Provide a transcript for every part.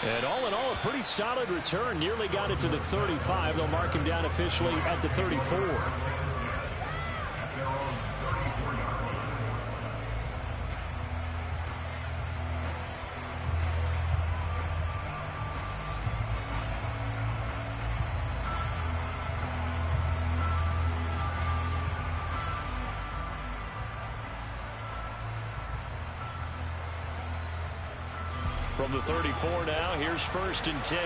And all in all, a pretty solid return. Nearly got it to the 35. They'll mark him down officially at the 34. From the 34 now, here's 1st and 10.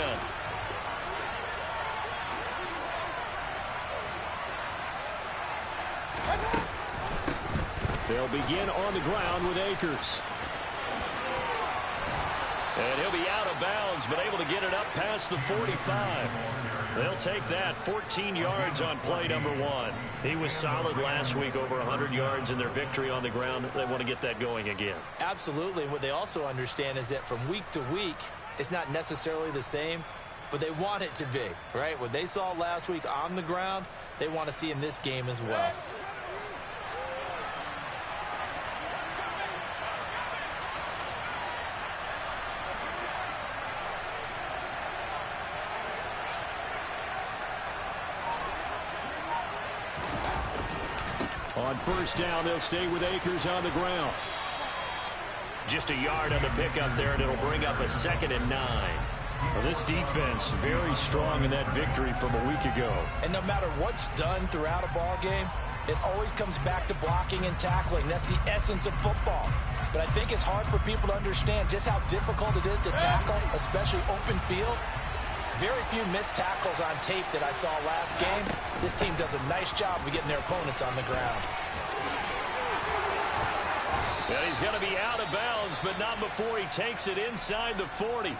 They'll begin on the ground with Akers. And he'll be out of bounds, but able to get it up past the 45. They'll take that 14 yards on play number 1. He was solid last week, over 100 yards in their victory on the ground. They want to get that going again. Absolutely. What they also understand is that from week to week, it's not necessarily the same, but they want it to be, right? What they saw last week on the ground, they want to see in this game as well. On 1st down, they'll stay with Akers on the ground. Just a yard on the pickup there, and it'll bring up a 2nd and 9. Well, this defense very strong in that victory from a week ago. And no matter what's done throughout a ball game, it always comes back to blocking and tackling. That's the essence of football. But I think it's hard for people to understand just how difficult it is to tackle, especially open field. Very few missed tackles on tape that I saw last game. This team does a nice job of getting their opponents on the ground. And he's going to be out of bounds, but not before he takes it inside the 40.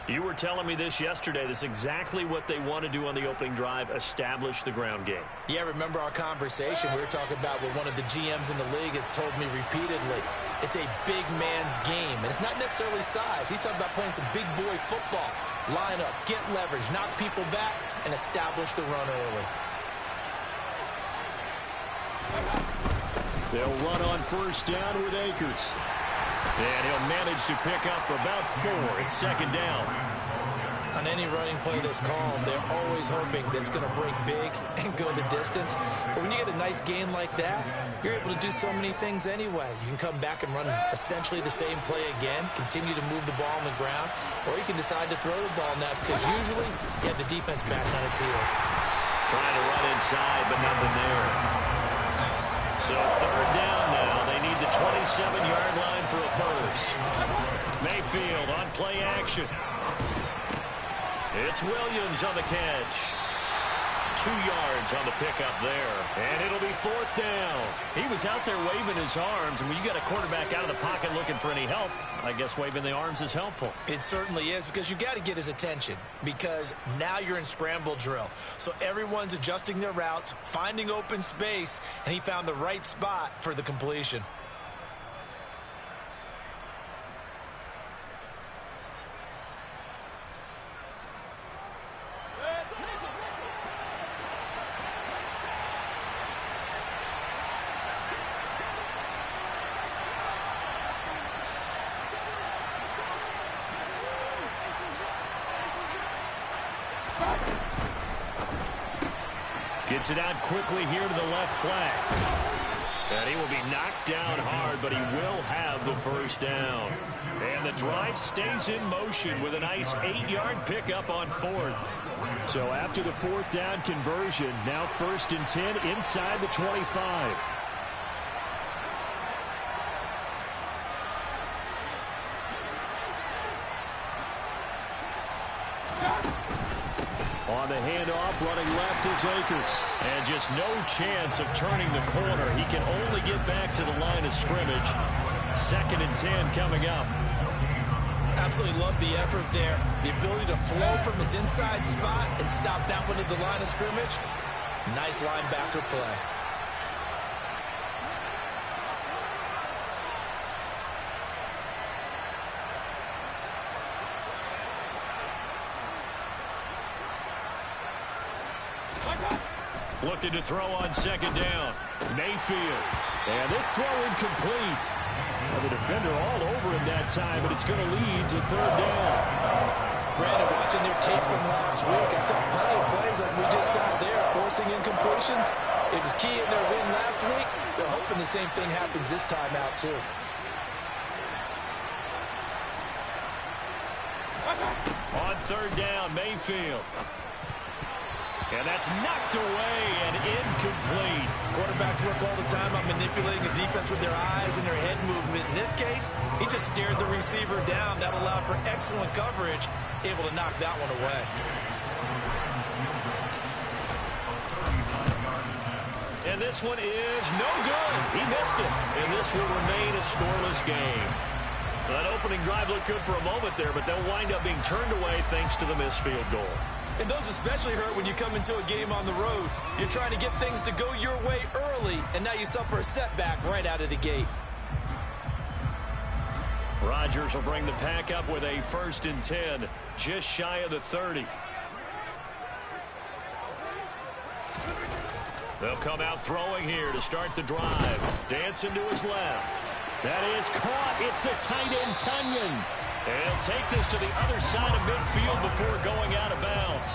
You were telling me this yesterday. This is exactly what they want to do on the opening drive, establish the ground game. Yeah, remember our conversation. We were talking about what one of the GMs in the league has told me repeatedly. It's a big man's game, and it's not necessarily size. He's talking about playing some big boy football. Line up, get leverage, knock people back, and establish the run early. They'll run on 1st down with Akers. And he'll manage to pick up about 4. It's 2nd down. On any running play that's called, they're always hoping that it's going to break big and go the distance. But when you get a nice gain like that, you're able to do so many things anyway. You can come back and run essentially the same play again, continue to move the ball on the ground, or you can decide to throw the ball now because usually you have the defense back on its heels. Trying to run inside, but nothing there. So 3rd down now. They need the 27-yard line for a 1st. Mayfield on play action. It's Williams on the catch. 2 yards on the pickup there. And it'll be 4th down. He was out there waving his arms, and when you got a quarterback out of the pocket looking for any help, I guess waving the arms is helpful. It certainly is, because you got to get his attention, because now you're in scramble drill. So everyone's adjusting their routes, finding open space, and he found the right spot for the completion. Gets it out quickly here to the left flank. And he will be knocked down hard, but he will have the 1st down. And the drive stays in motion with a nice 8-yard pickup on 4th. So after the 4th down conversion, now 1st and 10 inside the 25. On the handoff, running left is Akers. And just no chance of turning the corner. He can only get back to the line of scrimmage. 2nd and 10 coming up. Absolutely love the effort there. The ability to flow from his inside spot and stop that one at the line of scrimmage. Nice linebacker play. Looking to throw on 2nd down. Mayfield. And this throw incomplete. And the defender all over him that time, but it's going to lead to third down. Brandon, watching their tape from last week, I saw plenty of plays like we just saw there, forcing incompletions. It was key in their win last week. They're hoping the same thing happens this time out, too. On third down, Mayfield. And that's knocked away and incomplete. Quarterbacks work all the time on manipulating the defense with their eyes and their head movement. In this case, he just stared the receiver down. That allowed for excellent coverage, able to knock that one away. And this one is no good. He missed it. And this will remain a scoreless game. That opening drive looked good for a moment there, but they'll wind up being turned away thanks to the missed field goal. And those especially hurt when you come into a game on the road. You're trying to get things to go your way early, and now you suffer a setback right out of the gate. Rodgers will bring the pack up with a 1st and 10, just shy of the 30. They'll come out throwing here to start the drive. Dancing to his left. That is caught. It's the tight end, Tunyon. And he'll take this to the other side of midfield before going out of bounds.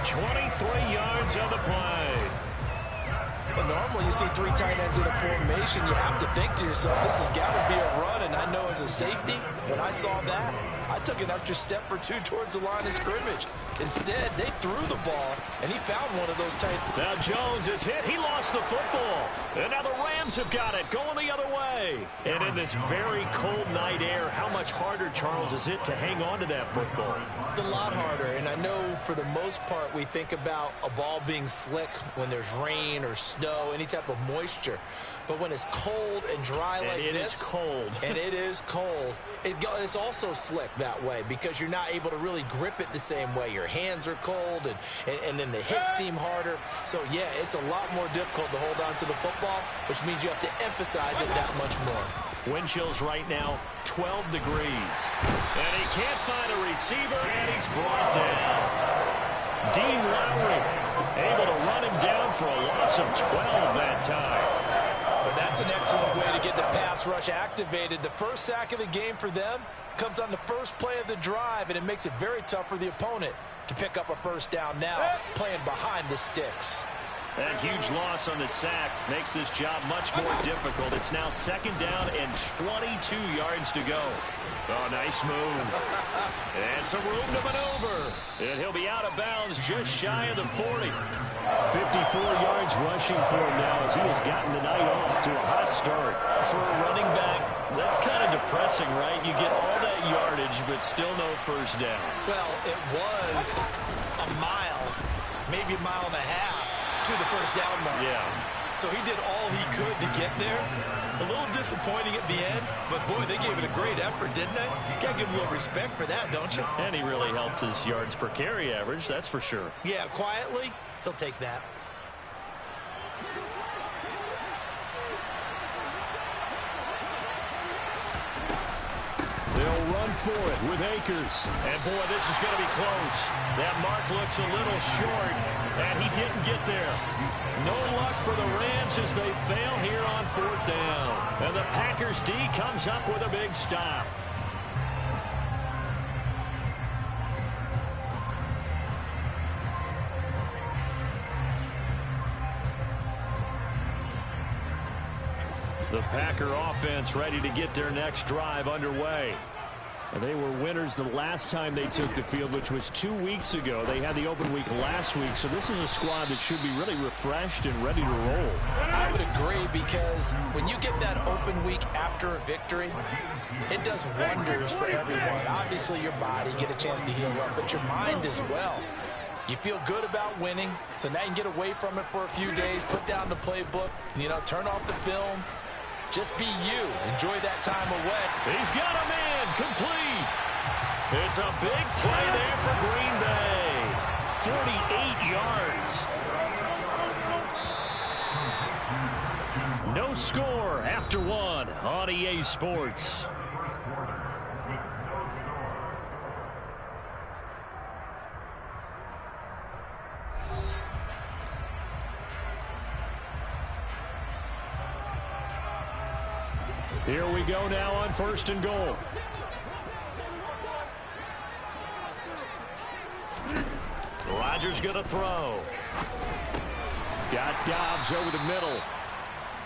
23 yards on the play. Well, normally you see 3 tight ends in a formation. You have to think to yourself, this has got to be a run. And I know as a safety, when I saw that, I took an extra step or 2 towards the line of scrimmage. Instead, they threw the ball, and he found one of those tight. Now Jones is hit. He lost the football. And now the Rams have got it, going the other way. And in this very cold night air, how much harder, Charles, is it to hang on to that football? It's a lot harder, and I know for the most part we think about a ball being slick when there's rain or snow, any type of moisture. But when it's cold and dry like this. It is cold. And it is cold. It's also slick that way because you're not able to really grip it the same way. Your hands are cold, and then the hits seem harder. So, yeah, it's a lot more difficult to hold on to the football, which means you have to emphasize it that much more. Wind chills right now, 12 degrees. And he can't find a receiver, and he's brought down. Dean Lowry able to run him down for a loss of 12 that time. But that's an excellent way to get the pass rush activated. The first sack of the game for them comes on the first play of the drive, and it makes it very tough for the opponent to pick up a first down now, playing behind the sticks. That huge loss on the sack makes this job much more difficult. It's now 2nd down and 22 yards to go. Oh, nice move. And some room to maneuver. And he'll be out of bounds just shy of the 40. 54 yards rushing for him now as he has gotten the night off to a hot start. For a running back, that's kind of depressing, right? You get all that yardage, but still no first down. Well, it was a mile, maybe a mile and a half to the first down mark. Yeah. So he did all he could to get there. A little disappointing at the end, but boy, they gave it a great effort, didn't they? You gotta give him a little respect for that, don't you? And he really helped his yards per carry average, that's for sure. Yeah, quietly, he'll take that. They'll run for it with Akers. And, boy, this is going to be close. That mark looks a little short, and he didn't get there. No luck for the Rams as they fail here on 4th down. And the Packers D comes up with a big stop. The Packer offense ready to get their next drive underway. And they were winners the last time they took the field, which was 2 weeks ago. They had the open week last week, so this is a squad that should be really refreshed and ready to roll. I would agree, because when you get that open week after a victory, it does wonders for everyone. Obviously, your body, get a chance to heal up, but your mind as well. You feel good about winning, so now you can get away from it for a few days, put down the playbook, turn off the film. Just be you. Enjoy that time away. He's got a man complete. It's a big play there for Green Bay. 48 yards. No score after 1 on EA Sports. Here we go now on 1st and goal. Rodgers going to throw. Got Dobbs over the middle.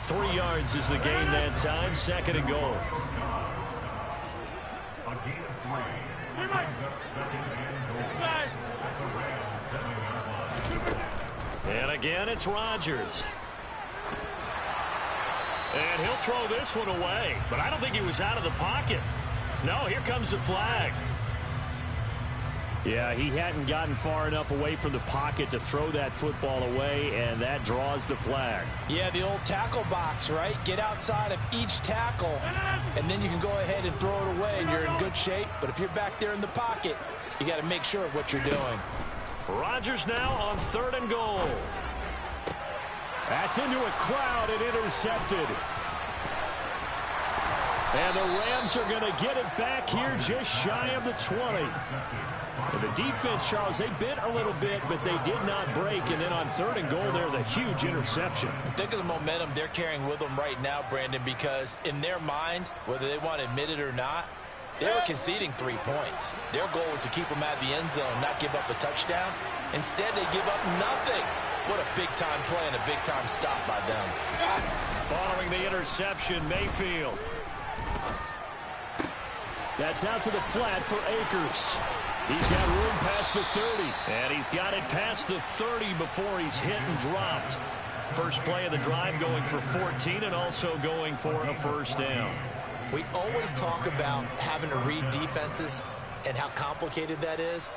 3 yards is the gain that time. 2nd and goal. And again, it's Rodgers. And he'll throw this one away. But I don't think he was out of the pocket. No, here comes the flag. Yeah, he hadn't gotten far enough away from the pocket to throw that football away, and that draws the flag. Yeah, the old tackle box, right? Get outside of each tackle, and then you can go ahead and throw it away, and you're in good shape. But if you're back there in the pocket, you got to make sure of what you're doing. Rodgers now on 3rd and goal. That's into a crowd and intercepted. And the Rams are going to get it back here just shy of the 20. And the defense, Charles, they bit a little bit, but they did not break. And then on 3rd and goal there, the huge interception. Think of the momentum they're carrying with them right now, Brandon, because in their mind, whether they want to admit it or not, they were conceding 3 points. Their goal was to keep them out of the end zone, not give up a touchdown. Instead, they give up nothing. What a big-time play and a big-time stop by them. Following the interception, Mayfield. That's out to the flat for Akers. He's got room past the 30. And he's got it past the 30 before he's hit and dropped. First play of the drive going for 14 and also going for a 1st down. We always talk about having to read defenses and how complicated that is.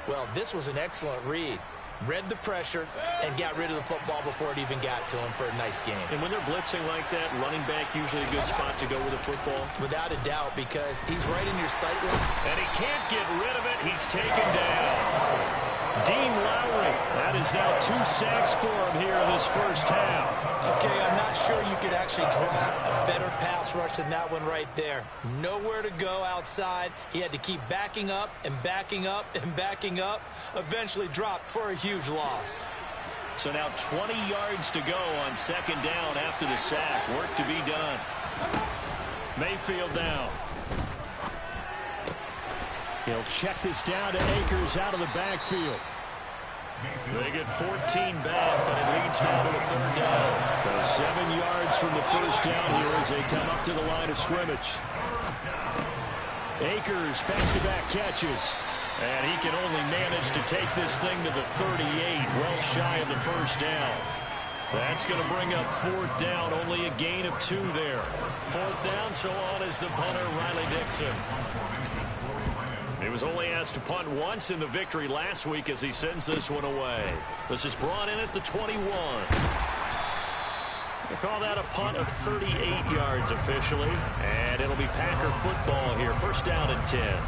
Well, this was an excellent read. Read the pressure and got rid of the football before it even got to him for a nice game. And when they're blitzing like that, running back usually a good spot to go with the football? Without a doubt, because he's right in your sight line. And he can't get rid of it. He's taken down. Dean Lowry, that is now 2 sacks for him here in this first half. Okay, I'm not sure you could actually draw a better pass rush than that one right there. Nowhere to go outside. He had to keep backing up and backing up and backing up. Eventually dropped for a huge loss. So now 20 yards to go on 2nd down after the sack. Work to be done. Mayfield down. He'll check this down to Akers out of the backfield. They get 14 back, but it leads now to a 3rd down. So 7 yards from the 1st down here as they come up to the line of scrimmage. Akers back-to-back catches. And he can only manage to take this thing to the 38, well shy of the 1st down. That's going to bring up 4th down, only a gain of 2 there. 4th down, so on is the punter, Riley Dixon. He was only asked to punt once in the victory last week as he sends this one away. This is brought in at the 21. They call that a punt of 38 yards officially, and it'll be Packer football here. 1st down and 10.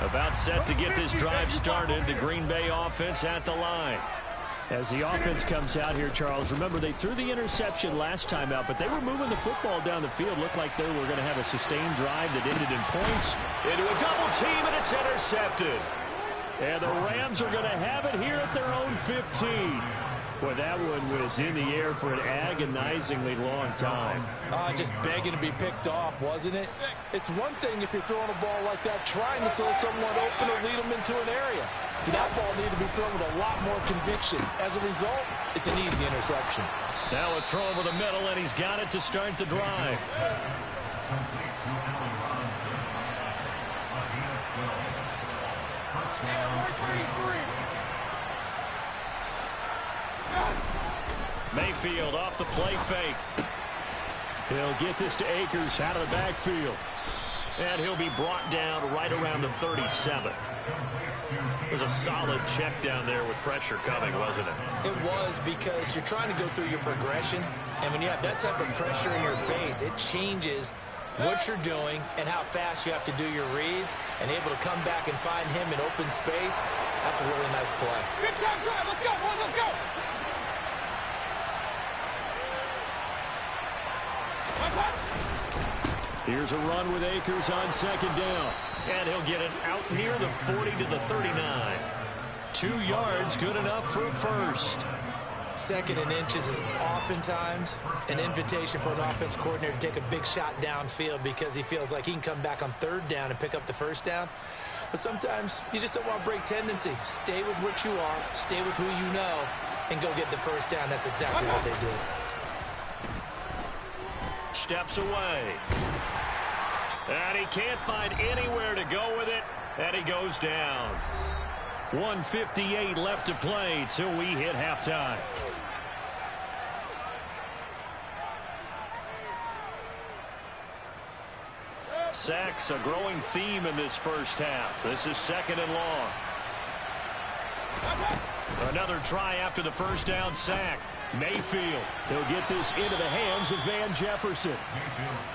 About set to get this drive started. The Green Bay offense at the line. As the offense comes out here, Charles, remember they threw the interception last time out, but they were moving the football down the field. Looked like they were going to have a sustained drive that ended in points. Into a double team, and it's intercepted. And the Rams are going to have it here at their own 15. Boy, that one was in the air for an agonizingly long time. Just begging to be picked off, wasn't it? It's one thing if you're throwing a ball like that, trying to throw someone open or lead them into an area. That ball needed to be thrown with a lot more conviction. As a result, it's an easy interception. Now a throw over the middle, and he's got it to start the drive. Mayfield off the play fake. He'll get this to Akers out of the backfield. And he'll be brought down right around the 37. It was a solid check down there with pressure coming, wasn't it? It was, because you're trying to go through your progression, and when you have that type of pressure in your face, it changes what you're doing and how fast you have to do your reads, and able to come back and find him in open space. That's a really nice play. Big time drive. Let's go, boys. Let's go. Here's a run with Akers on second down. And he'll get it out near the 40 to the 39. 2 yards, good enough for a first. Second and inches is oftentimes an invitation for an offense coordinator to take a big shot downfield because he feels like he can come back on third down and pick up the first down. But sometimes you just don't want to break tendency. Stay with what you are, stay with who you know, and go get the first down. That's exactly what they did. Steps away. And he can't find anywhere to go with it. And he goes down. 1:58 left to play till we hit halftime. Sacks, a growing theme in this first half. This is second and long. Another try after the first down sack. Mayfield. He'll get this into the hands of Van Jefferson.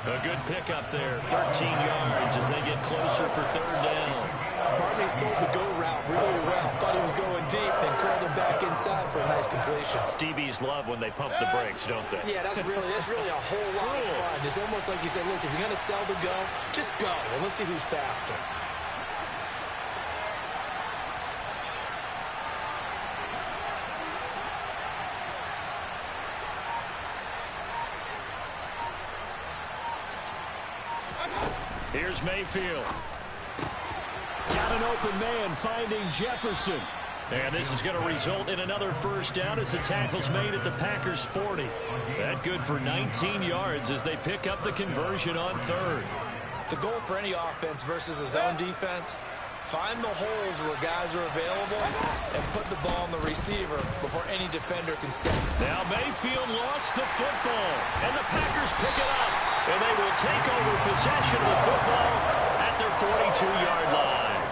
A good pickup there. 13 yards as they get closer for third down. Barney sold the go route really well. Thought he was going deep, then curled it back inside for a nice completion. DBs love when they pump the brakes, don't they? Yeah, that's really a whole lot of fun. It's almost like you said, listen, if you're going to sell the go, just go. And let's see who's faster. Here's Mayfield. Got an open man finding Jefferson. And this is going to result in another first down as the tackle's made at the Packers' 40. That good for 19 yards as they pick up the conversion on third. The goal for any offense versus a zone defense, find the holes where guys are available and put the ball on the receiver before any defender can step. Now Mayfield lost the football, and the Packers pick it up. And they will take over possession of the football at their 42-yard line.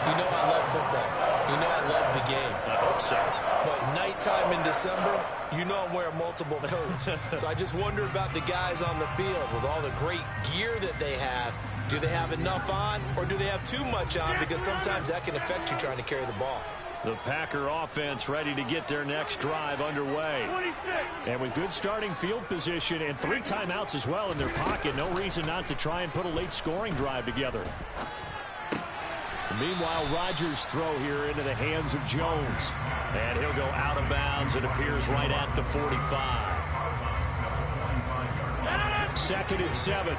You know I love football. You know I love the game. I hope so. But nighttime in December, you know I'm wearing multiple coats. So I just wonder about the guys on the field with all the great gear that they have. Do they have enough on, or do they have too much on? Because sometimes that can affect you trying to carry the ball. The Packer offense ready to get their next drive underway. 26. And with good starting field position and 3 timeouts as well in their pocket, no reason not to try and put a late scoring drive together. Meanwhile, Rodgers' throw here into the hands of Jones. And he'll go out of bounds. It appears right at the 45. 2nd and 7.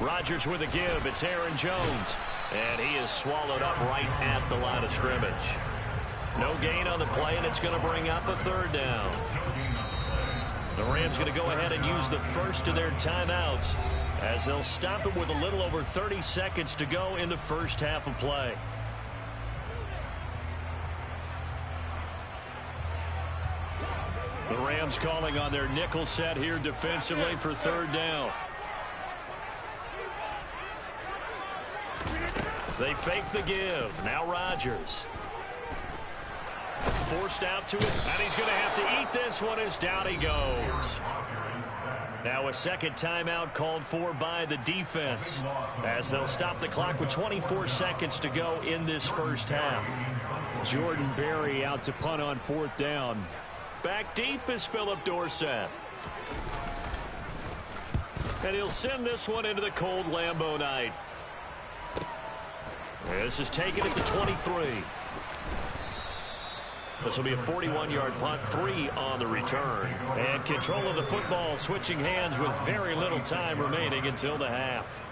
Rodgers with a give. It's Aaron Jones. And he is swallowed up right at the line of scrimmage. No gain on the play, and it's going to bring up a third down. The Rams going to go ahead and use the first of their timeouts as they'll stop it with a little over 30 seconds to go in the first half of play. The Rams calling on their nickel set here defensively for third down. They fake the give. Now Rodgers. Forced out to it, and he's going to have to eat this one as down he goes. Now a second timeout called for by the defense as they'll stop the clock with 24 seconds to go in this first half. Jordan Berry out to punt on fourth down. Back deep is Philip Dorsett. And he'll send this one into the cold Lambeau night. This is taken at the 23. This will be a 41-yard punt, 3 on the return. And control of the football switching hands with very little time remaining until the half.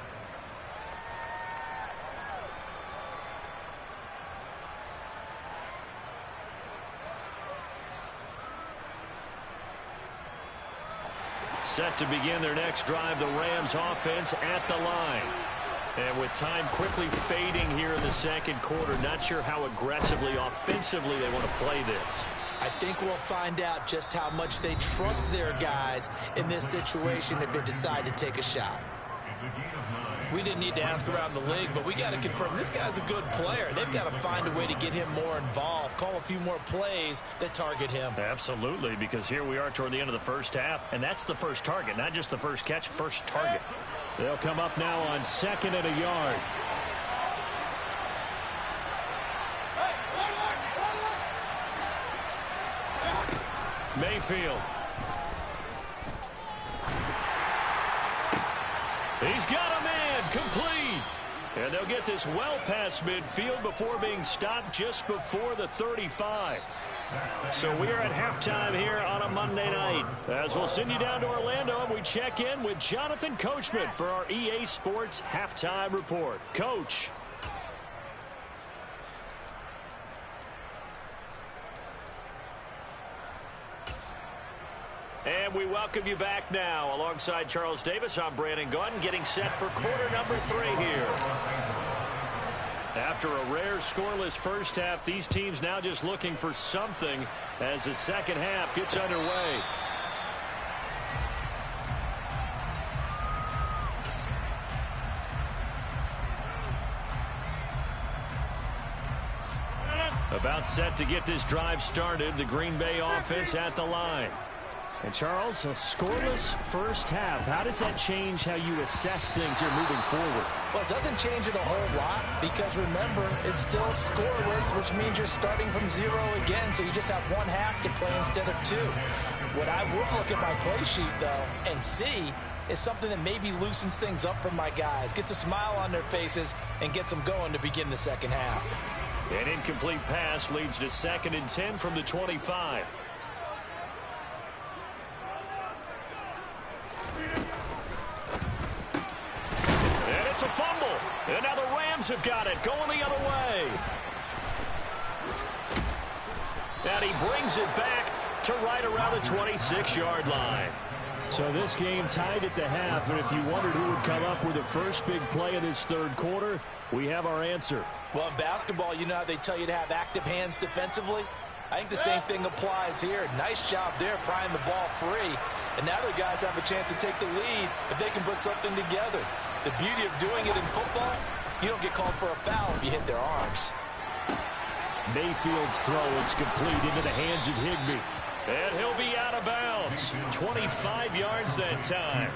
Set to begin their next drive, the Rams offense at the line. And with time quickly fading here in the second quarter, not sure how aggressively, offensively they want to play this. I think we'll find out just how much they trust their guys in this situation if they decide to take a shot. We didn't need to ask around the league, but we got to confirm this guy's a good player. They've got to find a way to get him more involved, call a few more plays that target him. Absolutely, because here we are toward the end of the first half, and that's the first target, not just the first catch, first target. They'll come up now on 2nd and a yard. Mayfield. He's got a man complete. And they'll get this well past midfield before being stopped just before the 35. So we are at halftime here on a Monday night. As we'll send you down to Orlando and we check in with Jonathan Coachman for our EA Sports Halftime Report. Coach. And we welcome you back now. Alongside Charles Davis, I'm Brandon Gunn, getting set for quarter number 3 here. After a rare scoreless first half, these teams now just looking for something as the second half gets underway. About set to get this drive started, the Green Bay offense at the line. And Charles, a scoreless first half. How does that change how you assess things here moving forward? Well, it doesn't change it a whole lot because, remember, it's still scoreless, which means you're starting from 0 again, so you just have one half to play instead of 2. What I would look at my play sheet, though, and see is something that maybe loosens things up for my guys, gets a smile on their faces, and gets them going to begin the second half. An incomplete pass leads to 2nd and 10 from the 25. It's a fumble, and now the Rams have got it, going the other way. And he brings it back to right around the 26-yard line. So this game tied at the half, and if you wondered who would come up with the first big play of this third quarter, we have our answer. Well, in basketball, you know how they tell you to have active hands defensively? I think the same thing applies here. Nice job there prying the ball free. And now the guys have a chance to take the lead if they can put something together. The beauty of doing it in football, you don't get called for a foul if you hit their arms. Mayfield's throw is complete into the hands of Higbee. And he'll be out of bounds. 25 yards that time.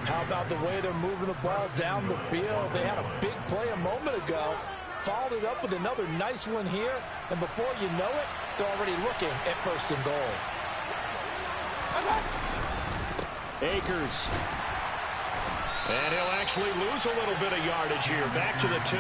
How about the way they're moving the ball down the field? They had a big play a moment ago. Followed it up with another nice one here. And before you know it, they're already looking at 1st and goal. Akers. And he'll actually lose a little bit of yardage here. Back to the 2.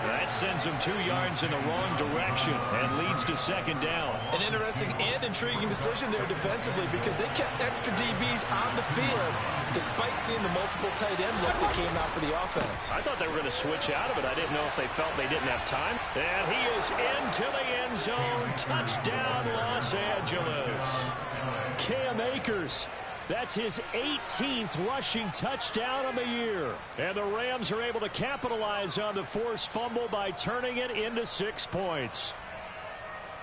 That sends him 2 yards in the wrong direction and leads to 2nd down. An interesting and intriguing decision there defensively because they kept extra DBs on the field despite seeing the multiple tight end look that came out for the offense. I thought they were going to switch out of it. I didn't know if they felt they didn't have time. And he is into the end zone. Touchdown, Los Angeles. Cam Akers. That's his 18th rushing touchdown of the year. And the Rams are able to capitalize on the forced fumble by turning it into 6 points.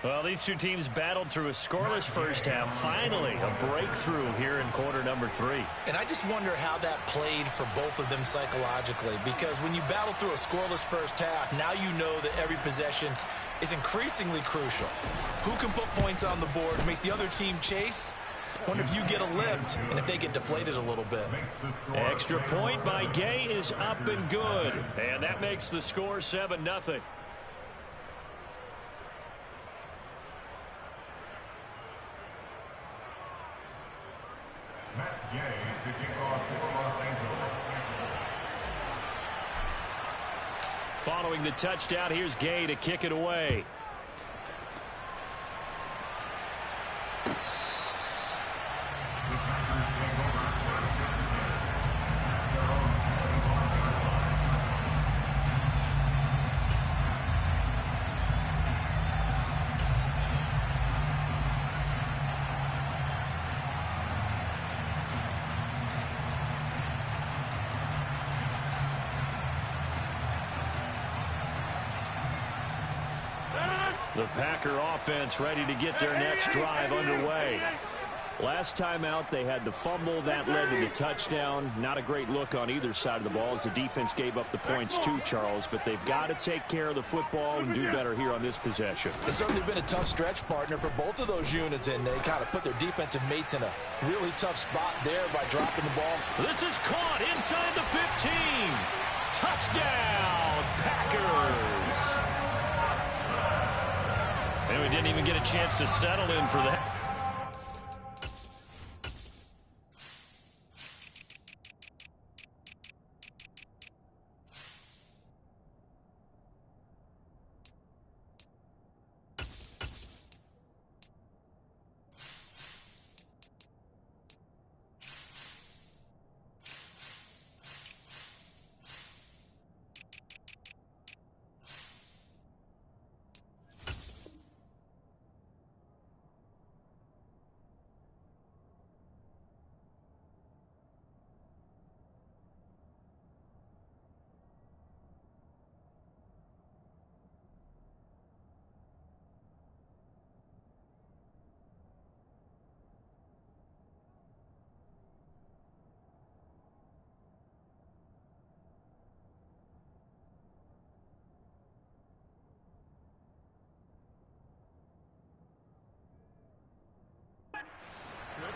Well, these two teams battled through a scoreless first half. Finally, a breakthrough here in quarter number 3. And I just wonder how that played for both of them psychologically. Because when you battle through a scoreless first half, now you know that every possession is increasingly crucial. Who can put points on the board, make the other team chase? Wonder if you get a lift and if they get deflated a little bit. Extra point by Gay is up and good. And that makes the score 7-0. Following the touchdown, here's Gay to kick it away. The Packer offense ready to get their next drive underway. Last time out, they had the fumble. That led to the touchdown. Not a great look on either side of the ball as the defense gave up the points too, Charles. But they've got to take care of the football and do better here on this possession. It's certainly been a tough stretch, partner, for both of those units, and they kind of put their defensive mates in a really tough spot there by dropping the ball. This is caught inside the 15. Touchdown, Packers. And we didn't even get a chance to settle in for that.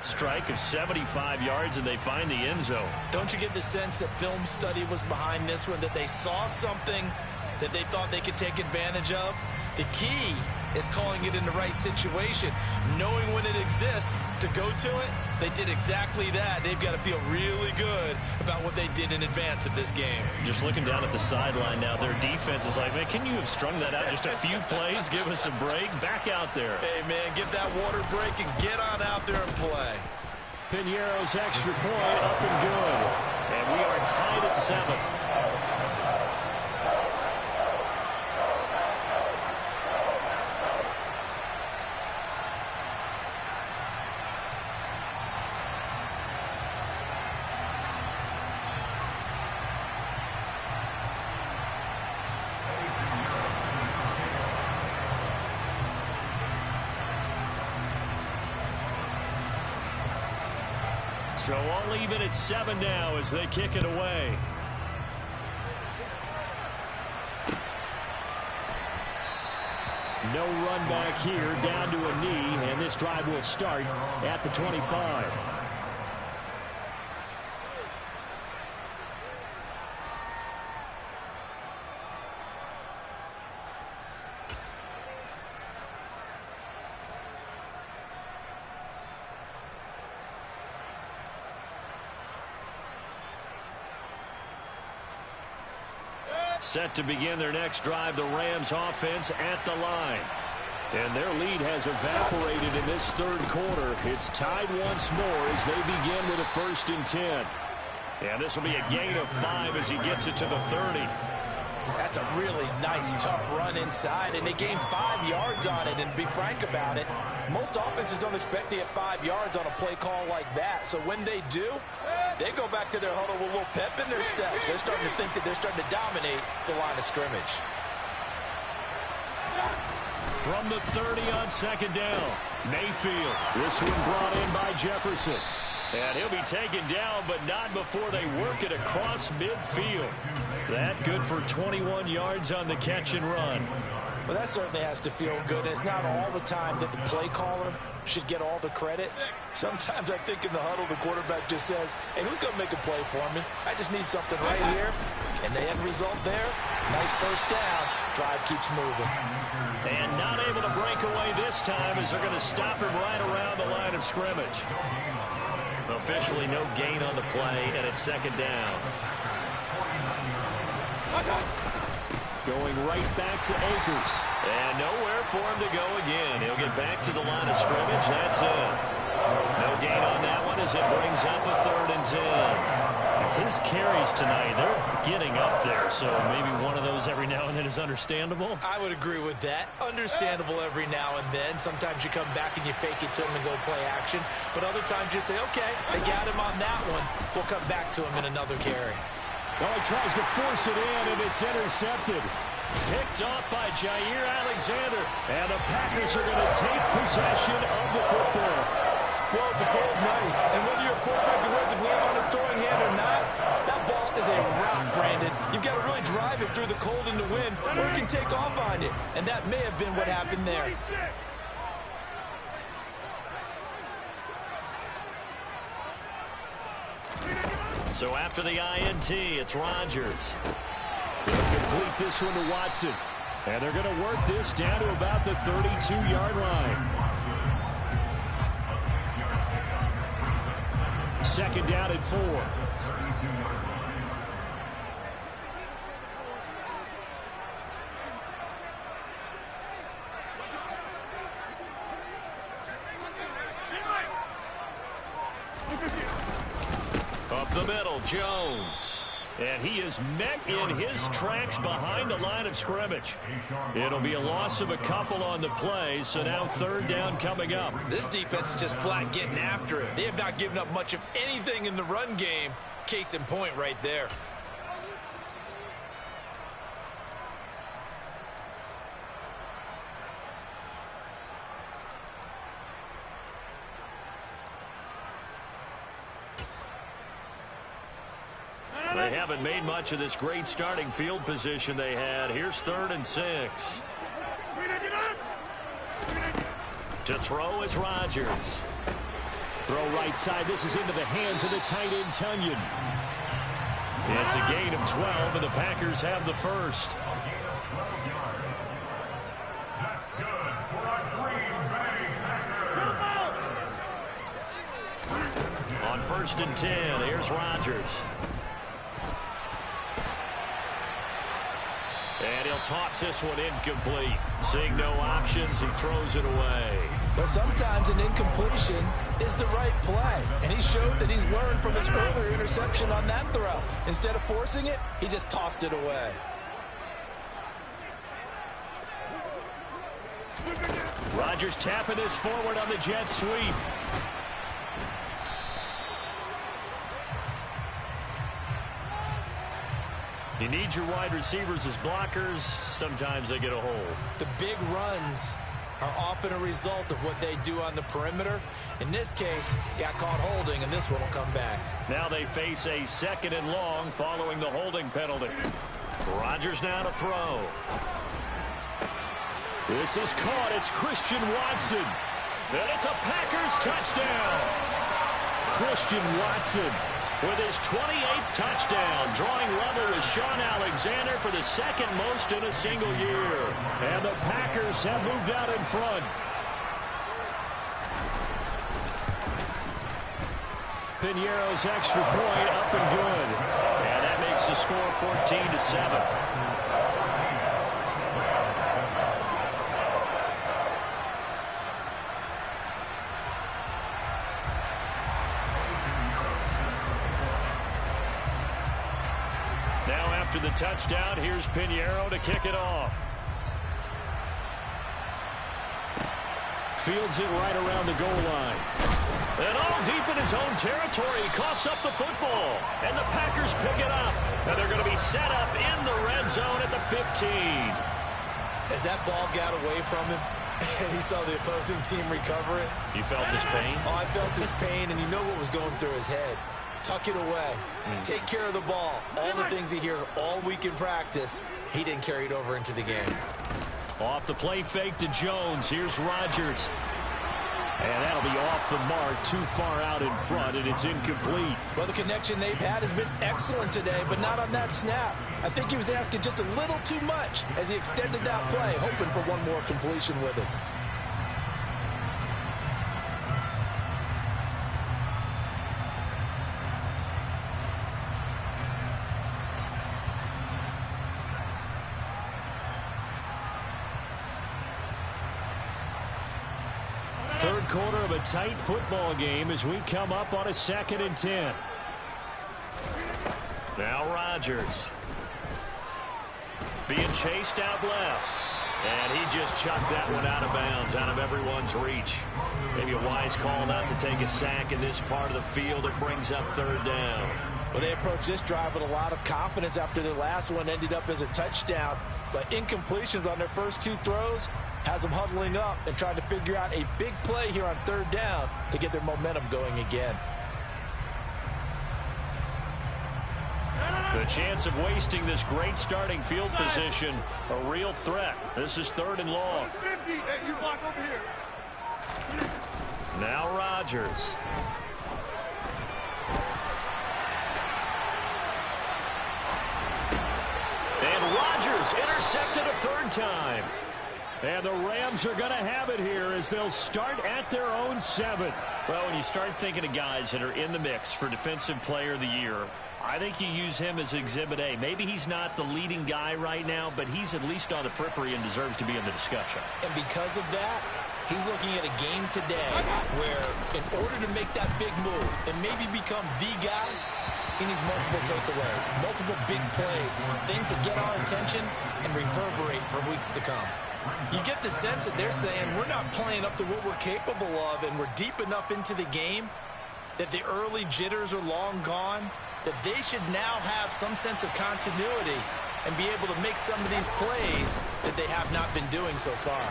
Strike of 75 yards, and they find the end zone. Don't you get the sense that film study was behind this one, that they saw something that they thought they could take advantage of? The key is calling it in the right situation, knowing when it exists to go to it. They did exactly that. They've got to feel really good about what they did in advance of this game. Just looking down at the sideline now, their defense is like, man, can you have strung that out just a few plays? Give us a break. Back out there. Hey, man, get that water break and get on out there and play. Piñeiro's extra point up and good. And we are tied at 7. So all even at 7 now as they kick it away. No run back here, down to a knee, and this drive will start at the 25. Set to begin their next drive, the Rams offense at the line. And their lead has evaporated in this third quarter. It's tied once more as they begin with a 1st and 10. And this will be a gain of 5 as he gets it to the 30. That's a really nice, tough run inside, and they gained 5 yards on it. And to be frank about it, most offenses don't expect to get 5 yards on a play call like that. So when they do, they go back to their huddle with a little pep in their steps. They're starting to think that they're starting to dominate the line of scrimmage. From the 30 on 2nd down, Mayfield. This one brought in by Jefferson. And he'll be taken down, but not before they work it across midfield. That good for 21 yards on the catch and run. Well, that certainly has to feel good. It's not all the time that the play caller should get all the credit. Sometimes I think in the huddle, the quarterback just says, hey, who's going to make a play for me? I just need something right here. And the end result there, nice first down. Drive keeps moving. And not able to break away this time as they're going to stop him right around the line of scrimmage. Officially no gain on the play, and it's second down. Going right back to Akers. And nowhere for him to go again. He'll get back to the line of scrimmage. That's it. No gain on that one as it brings up a 3rd and 10. His carries tonight, they're getting up there, so maybe one of those every now and then is understandable. I would agree with that. Understandable every now and then. Sometimes you come back and you fake it to him and go play action. But other times you say, okay, they got him on that one. We'll come back to him in another carry. Well, he tries to force it in, and it's intercepted. Picked off by Jair Alexander. And the Packers are going to take possession of the football. Well, it's a cold night, and whether you're a quarterback that wears a glove on his throwing hand or not, that ball is a route, Brandon. You've got to really drive it through the cold and the wind, or it can take off on you. And that may have been what happened there. So after the INT, it's Rodgers. They'll complete this one to Watson. And they're going to work this down to about the 32-yard line. Second down and 4. Up the middle, Jones. And he is met in his tracks behind the line of scrimmage. It'll be a loss of a couple on the play, so now 3rd down coming up. This defense is just flat getting after it. They have not given up much of anything in the run game. Case in point right there. They haven't made much of this great starting field position they had. Here's 3rd and 6. To throw is Rodgers. Throw right side. This is into the hands of the tight end, Tunyon. It's a gain of 12, and the Packers have the first. On 1st and 10, here's Rodgers. And he'll toss this one incomplete. Seeing no options, he throws it away. But sometimes an incompletion is the right play. And he showed that he's learned from his earlier interception on that throw. Instead of forcing it, he just tossed it away. Rodgers tapping this forward on the jet sweep. You need your wide receivers as blockers. Sometimes they get a hole. The big runs are often a result of what they do on the perimeter. In this case, got caught holding, and this one will come back. Now they face a 2nd and long following the holding penalty. Rodgers now to throw. This is caught. It's Christian Watson. And it's a Packers touchdown. Christian Watson with his 28th touchdown, drawing level with Sean Alexander for the 2nd most in a single year. And the Packers have moved out in front. Piñeiro's extra point up and good. And that makes the score 14-7. After the touchdown, here's Piñeiro to kick it off. Fields it right around the goal line. And all deep in his own territory, he coughs up the football. And the Packers pick it up. And they're going to be set up in the red zone at the 15. As that ball got away from him, and he saw the opposing team recover it. You felt his pain? Oh, I felt his pain, and you know what was going through his head. Tuck it away. Take care of the ball. All the things he hears all week in practice, he didn't carry it over into the game. Off the play fake to Jones. Here's Rodgers. And that'll be off the mark, too far out in front, and it's incomplete. Well, the connection they've had has been excellent today, but not on that snap. I think he was asking just a little too much as he extended that play, hoping for one more completion with it. Third quarter of a tight football game as we come up on a 2nd and 10. Now Rodgers. Being chased out left. And he just chucked that one out of bounds, out of everyone's reach. Maybe a wise call not to take a sack in this part of the field. It brings up 3rd down. Well, they approached this drive with a lot of confidence after their last one ended up as a touchdown. But incompletions on their first 2 throws has them huddling up and trying to figure out a big play here on 3rd down to get their momentum going again. The chance of wasting this great starting field position, a real threat. This is 3rd and long. Now Rodgers. And Rodgers intercepted a 3rd time. And the Rams are going to have it here as they'll start at their own 7th. Well, when you start thinking of guys that are in the mix for Defensive Player of the Year, I think you use him as Exhibit A. Maybe he's not the leading guy right now, but he's at least on the periphery and deserves to be in the discussion. And because of that, he's looking at a game today where in order to make that big move and maybe become the guy, he needs multiple takeaways, multiple big plays, things that get our attention and reverberate for weeks to come. You get the sense that they're saying we're not playing up to what we're capable of, and we're deep enough into the game that the early jitters are long gone, that they should now have some sense of continuity and be able to make some of these plays that they have not been doing so far.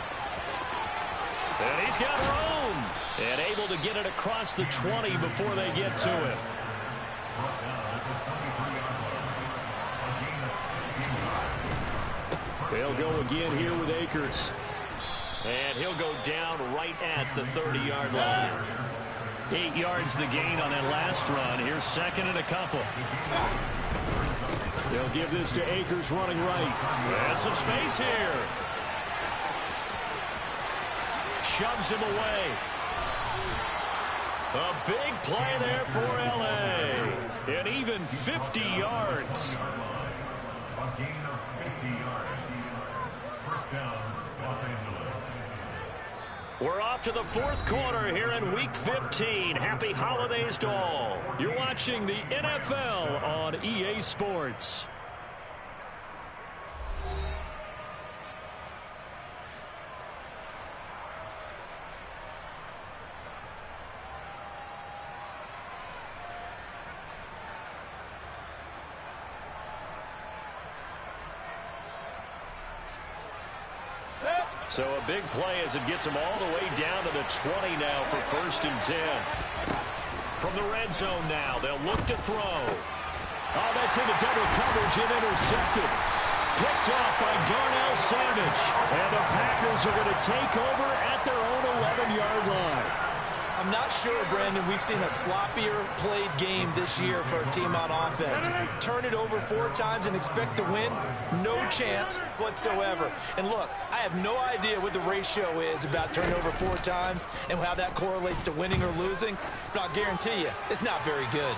And he's got room and able to get it across the 20 before they get to him. They'll go again here with Akers. And he'll go down right at the 30-yard line. 8 yards the gain on that last run. Here's 2nd and a couple. They'll give this to Akers running right. And some space here. Shoves him away. A big play there for L.A. And even 50 yards. We're off to the 4th quarter here in Week 15. Happy holidays to all. You're watching the NFL on EA Sports. So a big play as it gets him all the way down to the 20 now for 1st and 10. From the red zone now, they'll look to throw. Oh, that's into double coverage and intercepted. Picked off by Darnell Savage. And the Packers are going to take over at their own 11-yard line. I'm not sure, Brandon, we've seen a sloppier played game this year for a team on offense. Turn it over 4 times and expect to win? No chance whatsoever. And look, I have no idea what the ratio is about turnover 4 times and how that correlates to winning or losing, but I'll guarantee you, it's not very good.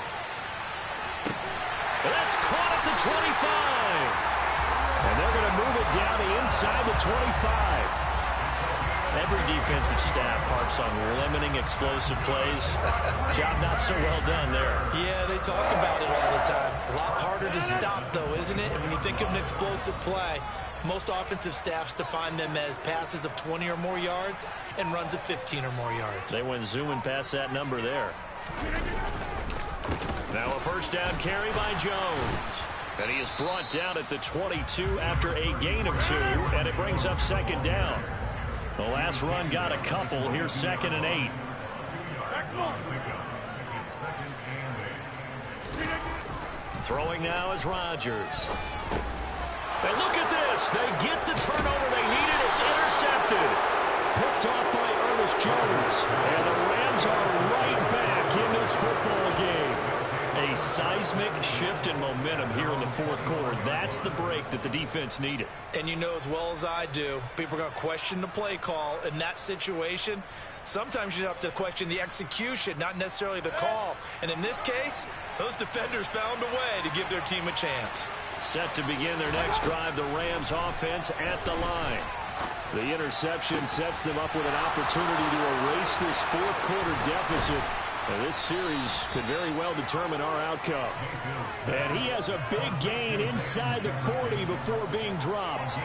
That's caught at the 25. And they're going to move it down to inside the 25. Every defensive staff harps on limiting explosive plays. Job not so well done there. Yeah, they talk about it all the time. A lot harder to stop, though, isn't it? And when you think of an explosive play, most offensive staffs define them as passes of 20 or more yards and runs of 15 or more yards. They went zooming past that number there. Now a 1st down carry by Jones. And he is brought down at the 22 after a gain of 2, and it brings up 2nd down. The last run got a couple. Here's 2nd and 8. Throwing now is Rodgers. And look at this. They get the turnover they needed. It's intercepted. Picked off by Ernest Jones. And the Rams are right back in this football game. A seismic shift in momentum here in the fourth quarter. That's the break that the defense needed. And you know as well as I do, people are going to question the play call in that situation. Sometimes you have to question the execution, not necessarily the call. And in this case, those defenders found a way to give their team a chance. Set to begin their next drive, the Rams offense at the line. The interception sets them up with an opportunity to erase this fourth quarter deficit. And this series could very well determine our outcome. And he has a big gain inside the 40 before being dropped.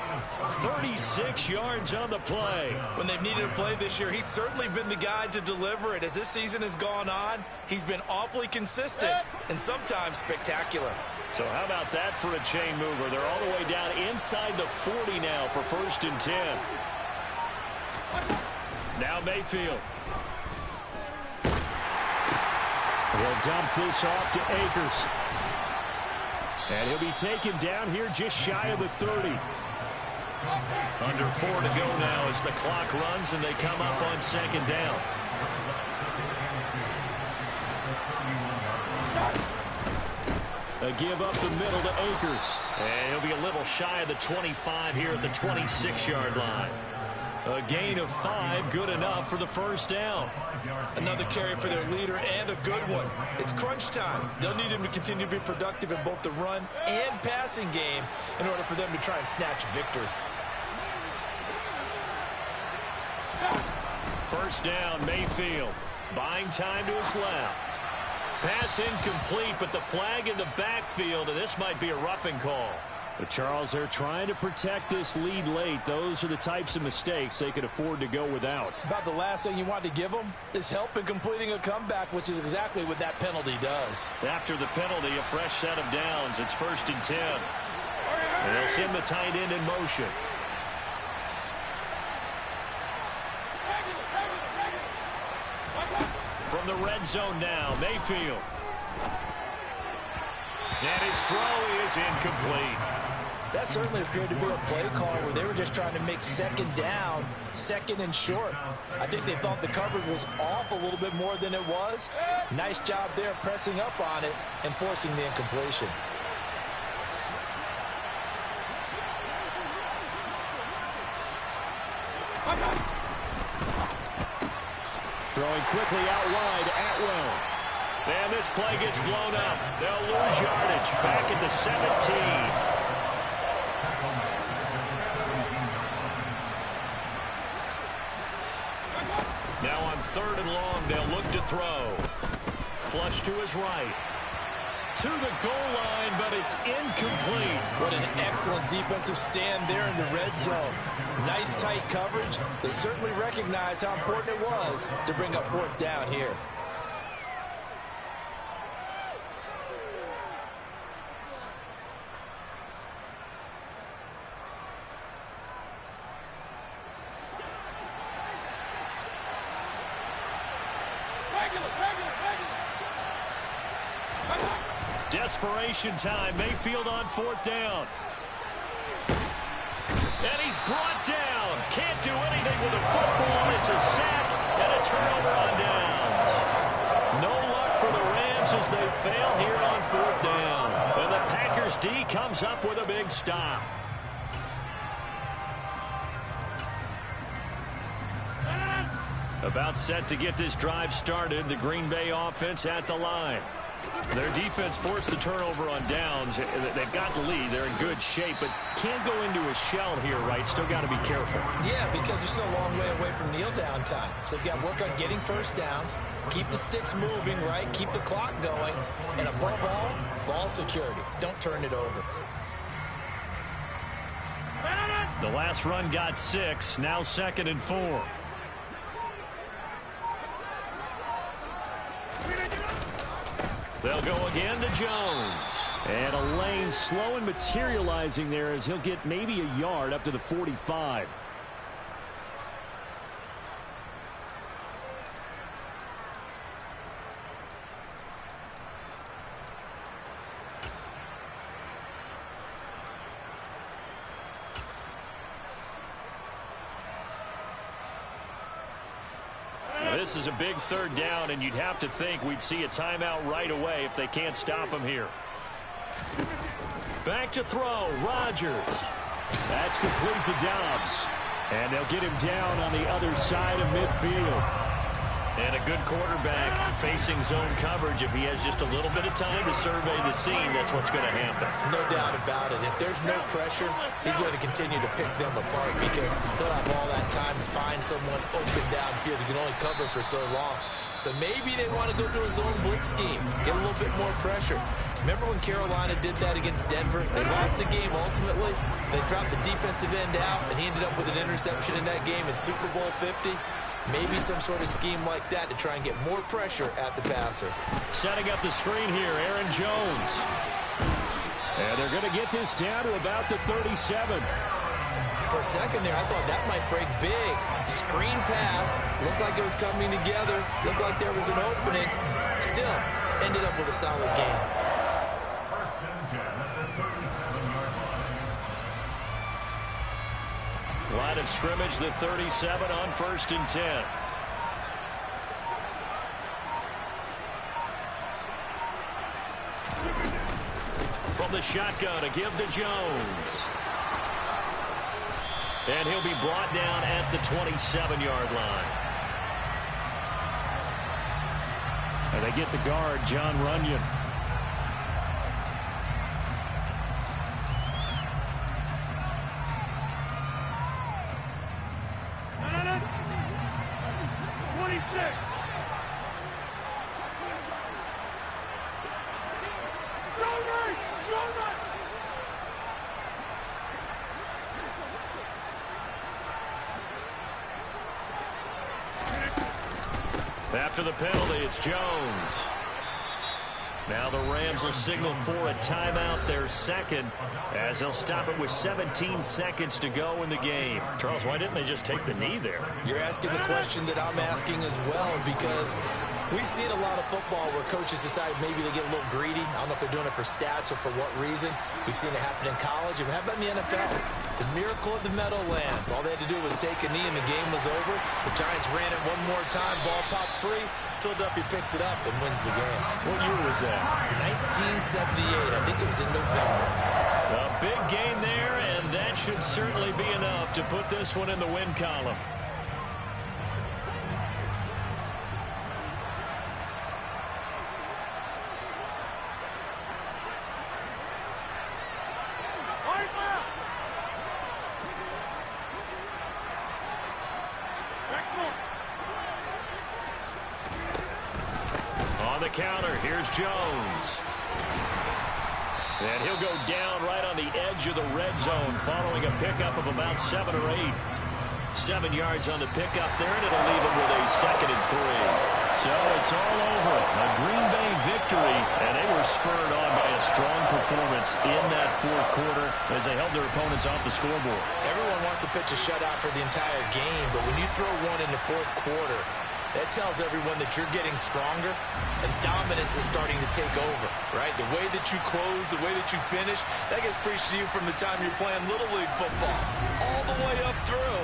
36 yards on the play. When they've needed a play this year, he's certainly been the guy to deliver it. As this season has gone on, he's been awfully consistent and sometimes spectacular. So how about that for a chain mover? They're all the way down inside the 40 now for 1st and 10. Now Mayfield. He'll dump this off to Akers. And he'll be taken down here just shy of the 30. Under 4 to go now as the clock runs and they come up on 2nd down. A give up the middle to Akers. And he'll be a little shy of the 25 here at the 26-yard line. A gain of 5, good enough for the 1st down. Another carry for their leader and a good one. It's crunch time. They'll need him to continue to be productive in both the run and passing game in order for them to try and snatch victory. 1st down, Mayfield. Buying time to his left. Pass incomplete, but the flag in the backfield, and this might be a roughing call. But Charles, they're trying to protect this lead late. Those are the types of mistakes they could afford to go without. About the last thing you want to give them is help in completing a comeback, which is exactly what that penalty does. After the penalty, a fresh set of downs. It's 1st and 10. And they'll send the tight end in motion. From the red zone now, Mayfield. And his throw is incomplete. That certainly appeared to be a play call where they were just trying to make 2nd down, 2nd and short. I think they thought the coverage was off a little bit more than it was. Nice job there pressing up on it and forcing the incompletion. Throwing quickly out wide, Atwell. And this play gets blown up. They'll lose yardage back at the 17. Now on 3rd and long, they'll look to throw. Flush to his right. To the goal line, but it's incomplete. What an excellent defensive stand there in the red zone. Nice tight coverage. They certainly recognized how important it was to bring up 4th down here. Desperation time. Mayfield on 4th down. And he's brought down. Can't do anything with a football. It's a sack and a turnover on downs. No luck for the Rams as they fail here on 4th down. And the Packers D comes up with a big stop. About set to get this drive started. The Green Bay offense at the line. Their defense forced the turnover on downs. They've got the lead. They're in good shape, but can't go into a shell here, right? Still got to be careful. Yeah, because they're still a long way away from kneel down time. So they've got to work on getting 1st downs, keep the sticks moving, right? Keep the clock going, and above all, ball security. Don't turn it over. The last run got 6. Now 2nd and 4. They'll go again to Jones. And a lane slow and materializing there as he'll get maybe a yard up to the 45. This is a big third down, and you'd have to think we'd see a timeout right away if they can't stop him here. Back to throw, Rodgers. That's complete to Dobbs. And they'll get him down on the other side of midfield. And a good quarterback facing zone coverage. If he has just a little bit of time to survey the scene, that's what's going to happen. No doubt about it. If there's no pressure, he's going to continue to pick them apart because he'll have all that time to find someone open downfield. He can only cover for so long. So maybe they want to go to a zone blitz scheme, get a little bit more pressure. Remember when Carolina did that against Denver? They lost the game ultimately. They dropped the defensive end out, and he ended up with an interception in that game in Super Bowl 50. Maybe some sort of scheme like that to try and get more pressure at the passer. Setting up the screen here, Aaron Jones. And they're going to get this down to about the 37. For a second there, I thought that might break big. Screen pass. Looked like it was coming together. Looked like there was an opening. Still, ended up with a solid game. Line of scrimmage, the 37 on 1st and 10. From the shotgun, a give to Jones. And he'll be brought down at the 27-yard line. And they get the guard, John Runyon. After the penalty, it's Jones. Now the Rams will signal for a timeout, their second, as they'll stop it with 17 seconds to go in the game. Charles, why didn't they just take the knee there? You're asking the question that I'm asking as well, because we've seen a lot of football where coaches decide maybe they get a little greedy. I don't know if they're doing it for stats or for what reason. We've seen it happen in college. And how about in the NFL? The miracle of the Meadowlands. All they had to do was take a knee and the game was over. The Giants ran it one more time. Ball popped free. Philadelphia picks it up and wins the game. What year was that? 1978. I think it was in November. A big gain there, and that should certainly be enough to put this one in the win column. Counter, here's Jones. And he'll go down right on the edge of the red zone following a pickup of about 7 or 8. 7 yards on the pickup there, and it'll leave him with a 2nd and 3. So it's all over. A Green Bay victory, and they were spurred on by a strong performance in that 4th quarter as they held their opponents off the scoreboard. Everyone wants to pitch a shutout for the entire game, but when you throw one in the 4th quarter, that tells everyone that you're getting stronger and dominance is starting to take over, right? The way that you close, the way that you finish, that gets preached to you from the time you're playing Little League football all the way up through.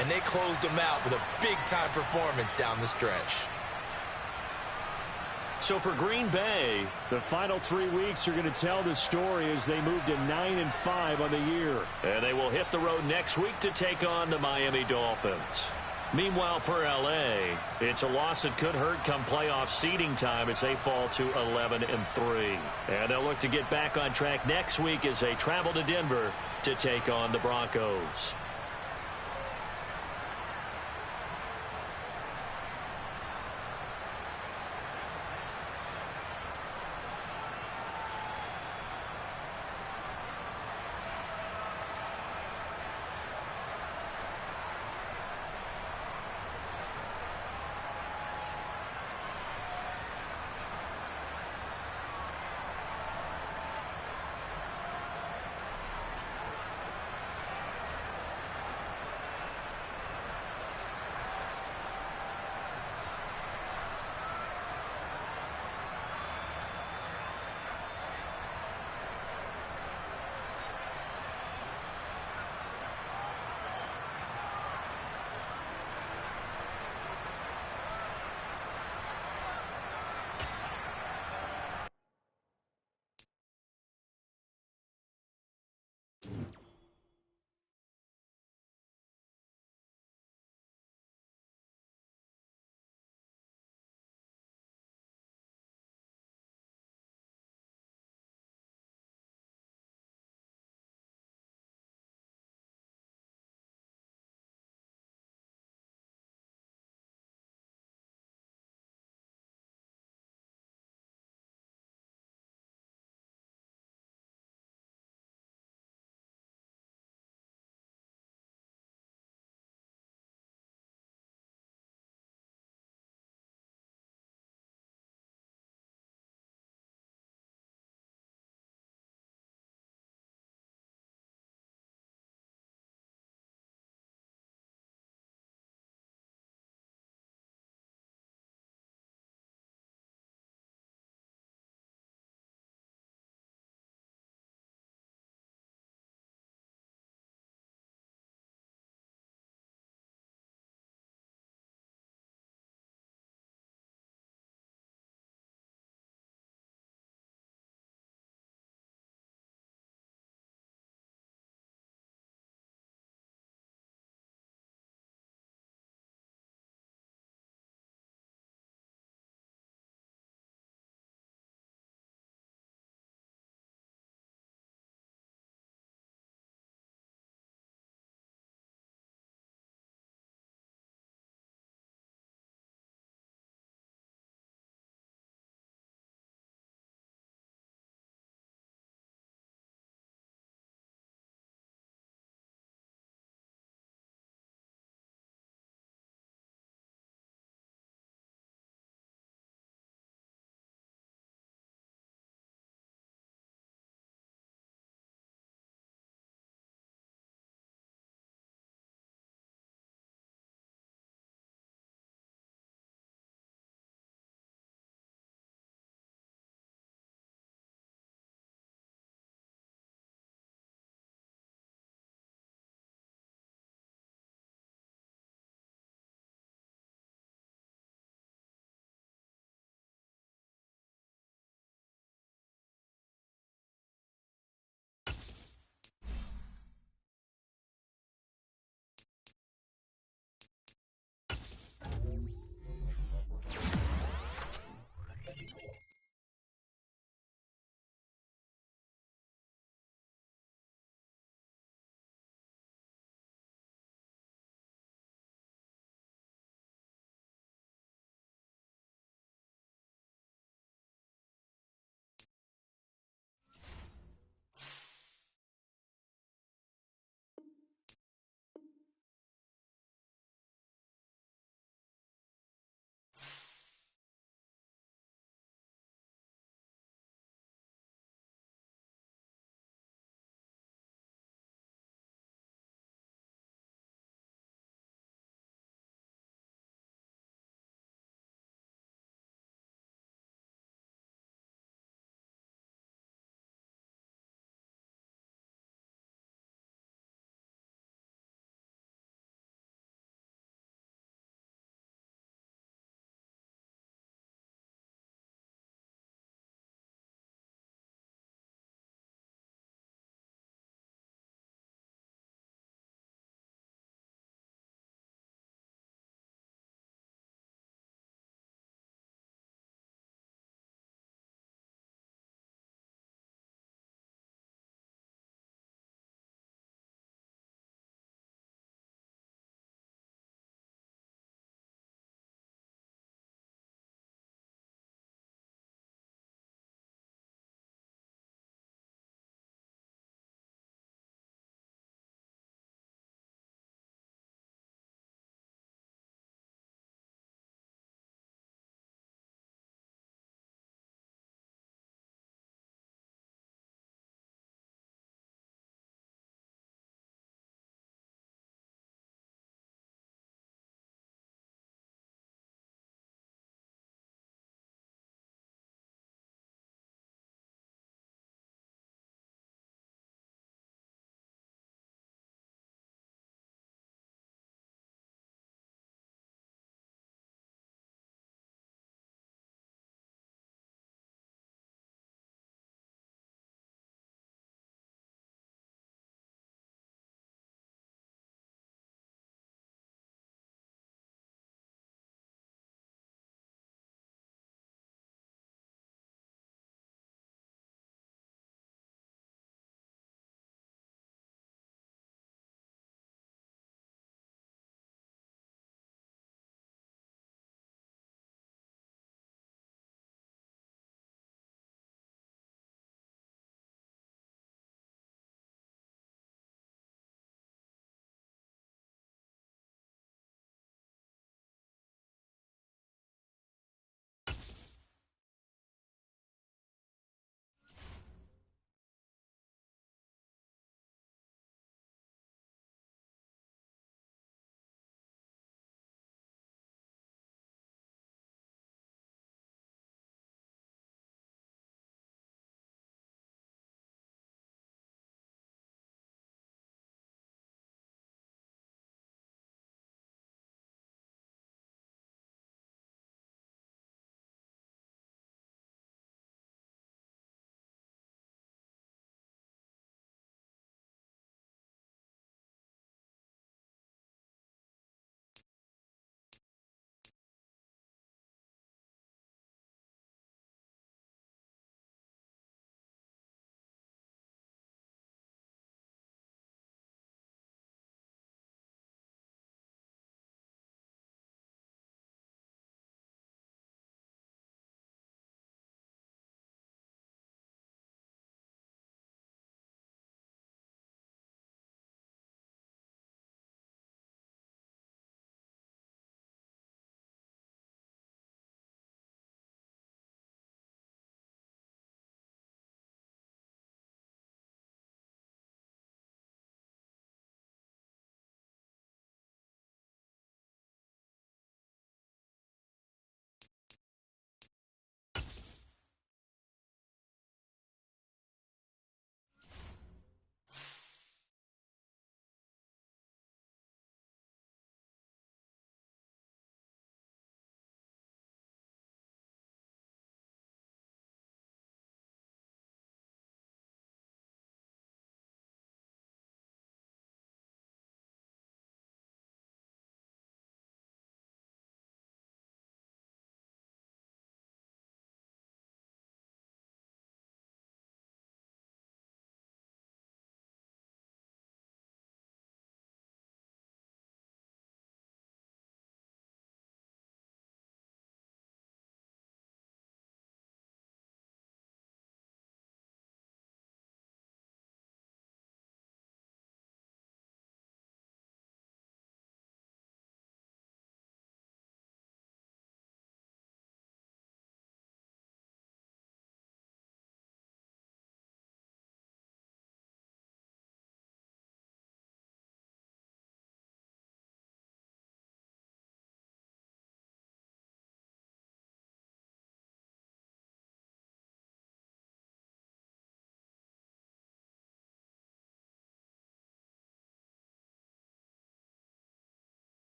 And they closed them out with a big-time performance down the stretch. So for Green Bay, the final 3 weeks are going to tell the story as they move to 9-5 on the year. And they will hit the road next week to take on the Miami Dolphins. Meanwhile, for L.A., it's a loss that could hurt come playoff seeding time as they fall to 11-3. And they'll look to get back on track next week as they travel to Denver to take on the Broncos.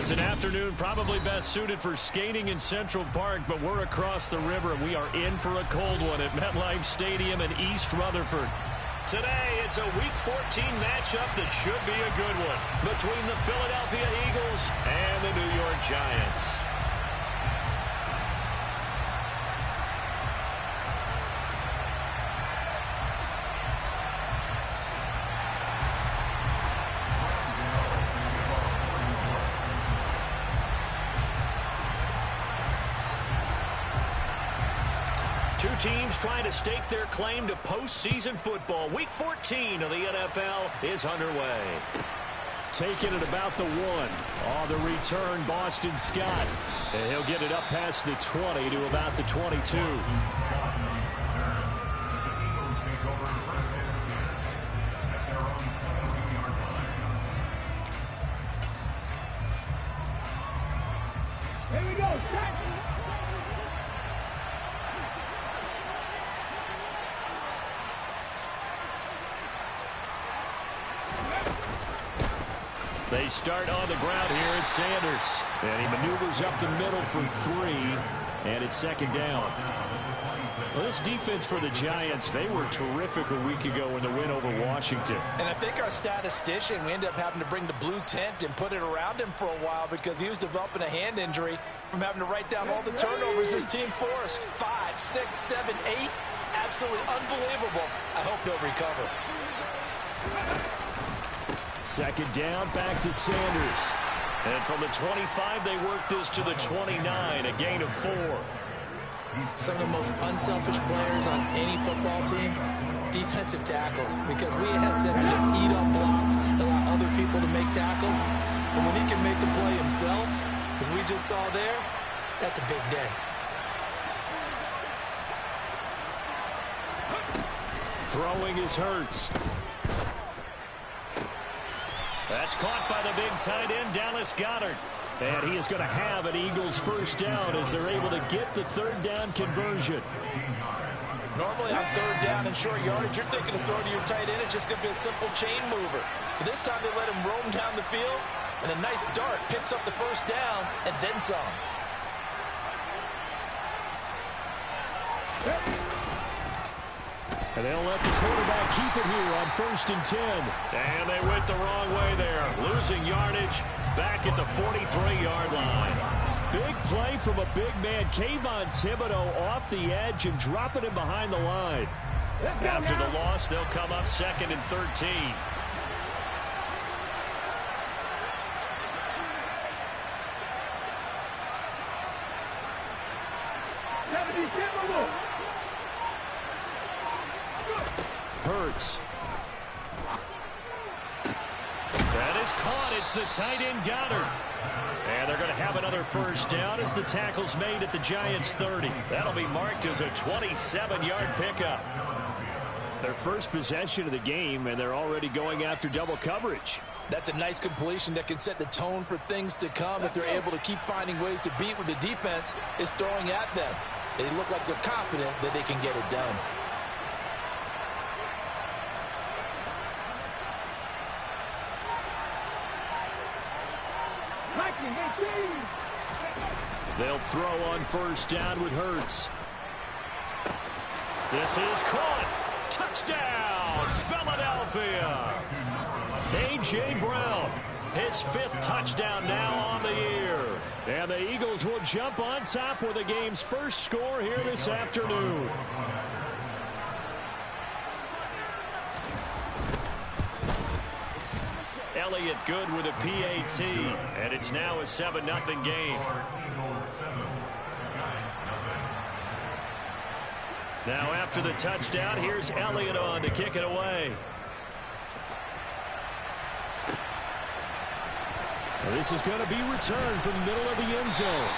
It's an afternoon probably best suited for skating in Central Park, but we're across the river, and we are in for a cold one at MetLife Stadium in East Rutherford. Today, it's a Week 14 matchup that should be a good one between the Philadelphia Eagles and the New York Giants. Two teams trying to stake their claim to postseason football. Week 14 of the NFL is underway. Taking it about the 1. On the return, Boston Scott. And he'll get it up past the 20 to about the 22. Here we go. They start on the ground here at Sanders. And he maneuvers up the middle for 3. And it's second down. Well, this defense for the Giants, they were terrific a week ago in the win over Washington. And I think our statistician, we ended up having to bring the blue tent and put it around him for a while because he was developing a hand injury from having to write down all the turnovers his team forced. 5, 6, 7, 8. Absolutely unbelievable. I hope he'll recover. Second down, back to Sanders. And from the 25, they work this to the 29, a gain of 4. Some of the most unselfish players on any football team, defensive tackles, because we ask them to just eat up blocks, allow other people to make tackles. And when he can make the play himself, as we just saw there, that's a big day. Throwing is Hurts. That's caught by the big tight end, Dallas Goedert. And he is going to have an Eagles first down as they're able to get the third down conversion. Normally on third down and short yardage, you're thinking of throwing to your tight end. It's just going to be a simple chain mover. But this time they let him roam down the field, and a nice dart picks up the first down and then some. And they'll let the quarterback keep it here on 1st and 10. And they went the wrong way there. Losing yardage back at the 43-yard line. Big play from a big man. Kayvon Thibodeau off the edge and dropping him behind the line. After the loss, they'll come up 2nd and 13. Hurts. That is caught. It's the tight end Goddard. And they're going to have another first down as the tackle's made at the Giants' 30. That'll be marked as a 27-yard pickup. Their first possession of the game, and they're already going after double coverage. That's a nice completion that can set the tone for things to come if they're able to keep finding ways to beat what the defense is throwing at them. They look like they're confident that they can get it done. They'll throw on first down with Hurts. This is caught. Touchdown, Philadelphia. A.J. Brown, his 5th touchdown now on the year. And the Eagles will jump on top with the game's first score here this afternoon. Elliott good with a PAT, and it's now a 7-0 game. Now after the touchdown, here's Elliott on to kick it away. This is going to be returned from the middle of the end zone.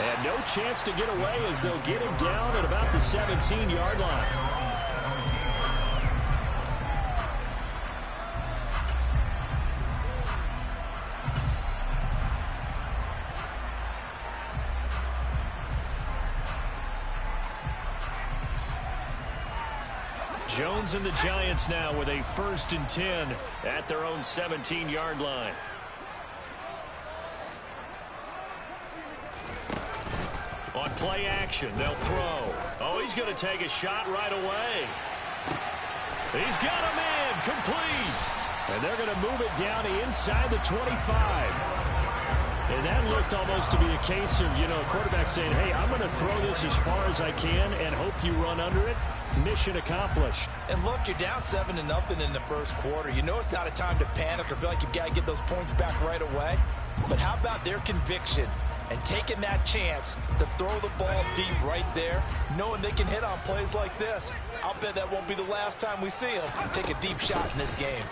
And no chance to get away as they'll get him down at about the 17-yard line. Jones and the Giants now with a 1st and 10 at their own 17-yard line. On play action, they'll throw. Oh, he's going to take a shot right away. He's got him in, complete. And they're going to move it down to inside the 25. And that looked almost to be a case of, a quarterback saying, hey, I'm going to throw this as far as I can and hope you run under it. Mission accomplished. And look, you're down 7-0 in the first quarter. You know it's not a time to panic or feel like you've got to get those points back right away. But how about their conviction and taking that chance to throw the ball deep right there, knowing they can hit on plays like this? I'll bet that won't be the last time we see them take a deep shot in this game.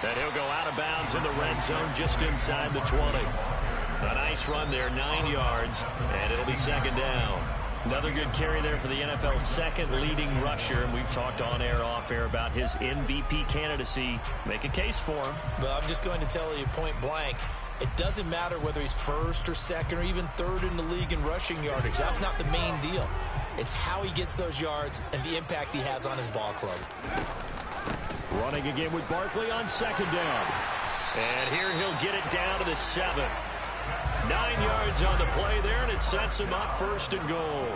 And he'll go out of bounds in the red zone just inside the 20. A nice run there, 9 yards, and it'll be second down. Another good carry there for the NFL's second leading rusher, and we've talked on air, off air about his MVP candidacy. Make a case for him. Well, I'm just going to tell you point blank, it doesn't matter whether he's first or second or even third in the league in rushing yardage. That's not the main deal. It's how he gets those yards and the impact he has on his ball club. Running again with Barkley on second down. And here he'll get it down to the 7. 9 yards on the play there, and it sets him up first and goal.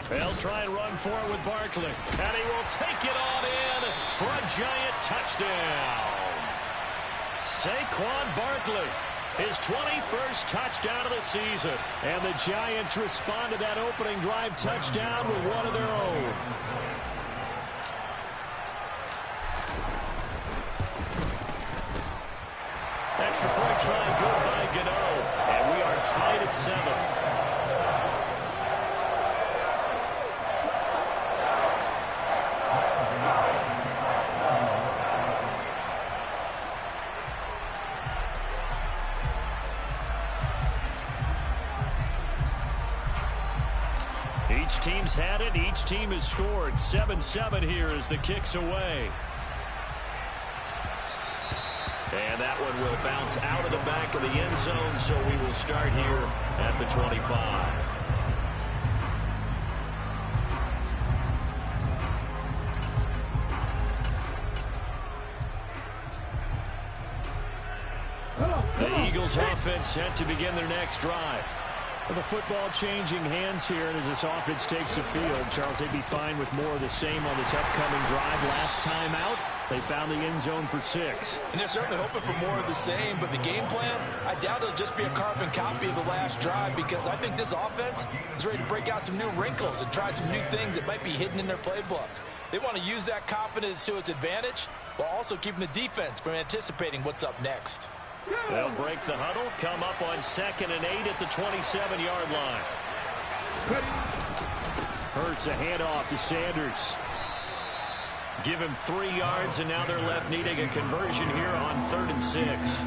They'll try and run for it with Barkley. And he will take it on in for a giant touchdown. Saquon Barkley, his 21st touchdown of the season. And the Giants respond to that opening drive touchdown with one of their own. Extra point try good by Gano. And we are tied at 7. Each team's had it. Each team has scored. 7-7 here as the kick's away. And that one will bounce out of the back of the end zone, so we will start here at the 25. The Eagles offense set to begin their next drive. Well, the football changing hands here, and as this offense takes the field, Charles, they'd be fine with more of the same on this upcoming drive. Last time out, they found the end zone for 6. And they're certainly hoping for more of the same, but the game plan, I doubt it'll just be a carbon copy of the last drive, because I think this offense is ready to break out some new wrinkles and try some new things that might be hidden in their playbook. They want to use that confidence to its advantage, while also keeping the defense from anticipating what's up next. They'll break the huddle, come up on 2nd and 8 at the 27-yard line. Hurts a handoff to Sanders. Give him 3 yards, and now they're left needing a conversion here on 3rd and 6.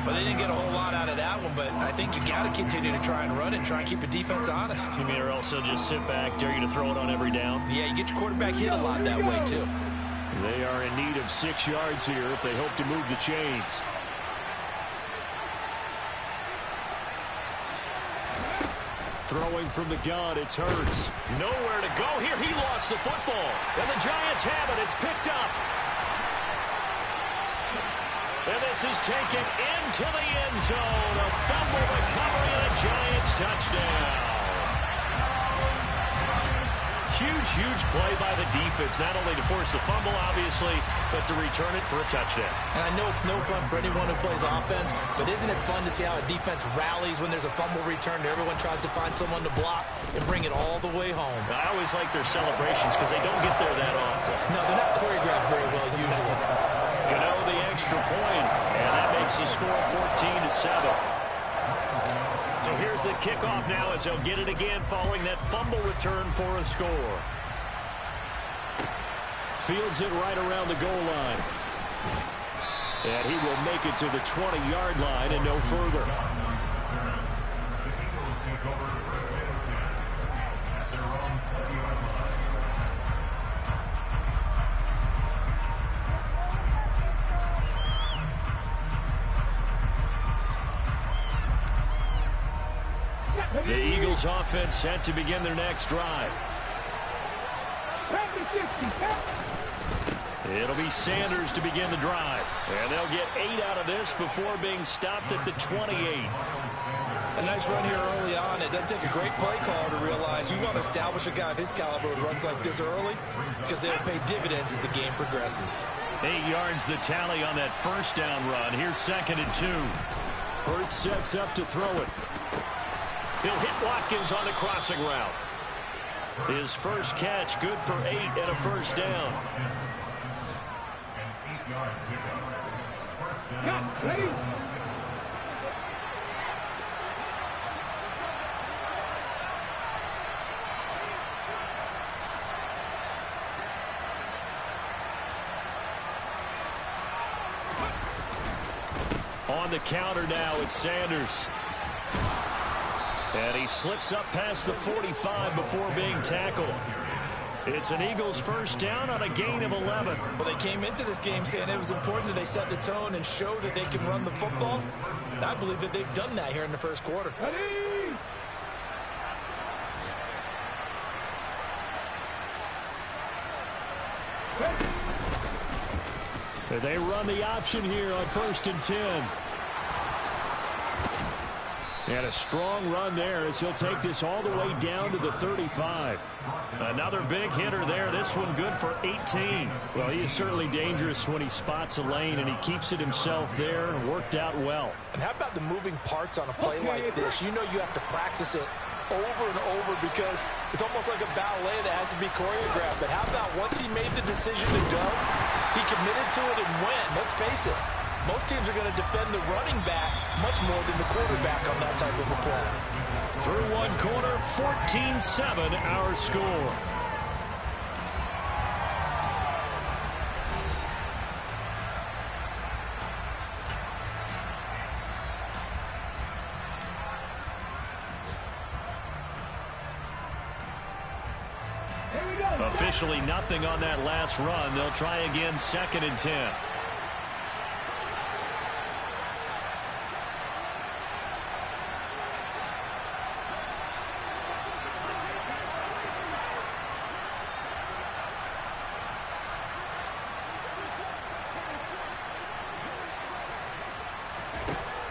Well, they didn't get a whole lot out of that one, but I think you got to continue to try and run and try and keep the defense honest. You mean, or else they'll just sit back, dare you to throw it on every down? Yeah, you get your quarterback hit a lot that way, too. They are in need of 6 yards here if they hope to move the chains. Throwing from the gun, it's Hurts. Nowhere to go here. He lost the football. And the Giants have it. It's picked up. And this is taken into the end zone. A fumble recovery and a Giants touchdown. Huge play by the defense, not only to force the fumble, obviously, but to return it for a touchdown. And I know it's no fun for anyone who plays offense, but isn't it fun to see how a defense rallies when there's a fumble return and everyone tries to find someone to block and bring it all the way home? I always like their celebrations because they don't get there that often. No, they're not choreographed very well usually. Gano the extra point, and that makes the score 14-7. So here's the kickoff now as they'll get it again following that fumble return for a score. Fields it right around the goal line. And he will make it to the 20-yard line and no further. The Eagles offense set to begin their next drive. It'll be Sanders to begin the drive. And they'll get 8 out of this before being stopped at the 28. A nice run here early on. It doesn't take a great play caller to realize you want to establish a guy of his caliber who runs like this early because they'll pay dividends as the game progresses. 8 yards the tally on that first down run. Here's 2nd and 2. Hurts sets up to throw it. He'll hit Watkins on the crossing route. His first catch, good for 8 and a first down. Ready? On the counter now, it's Sanders. And he slips up past the 45 before being tackled. It's an Eagles first down on a gain of 11. Well, they came into this game saying it was important that they set the tone and show that they can run the football. And I believe that they've done that here in the first quarter. Ready? They run the option here on 1st and 10. And a strong run there as he'll take this all the way down to the 35. Another big hitter there. This one good for 18. Well, he is certainly dangerous when he spots a lane, and he keeps it himself there. Worked out well. And how about the moving parts on a play like this? You know you have to practice it over and over because it's almost like a ballet that has to be choreographed. But how about once he made the decision to go, he committed to it and went. Let's face it, most teams are going to defend the running back much more than the quarterback on that type of a play. Through one quarter, 14-7 our score. Officially nothing on that last run. They'll try again 2nd and 10.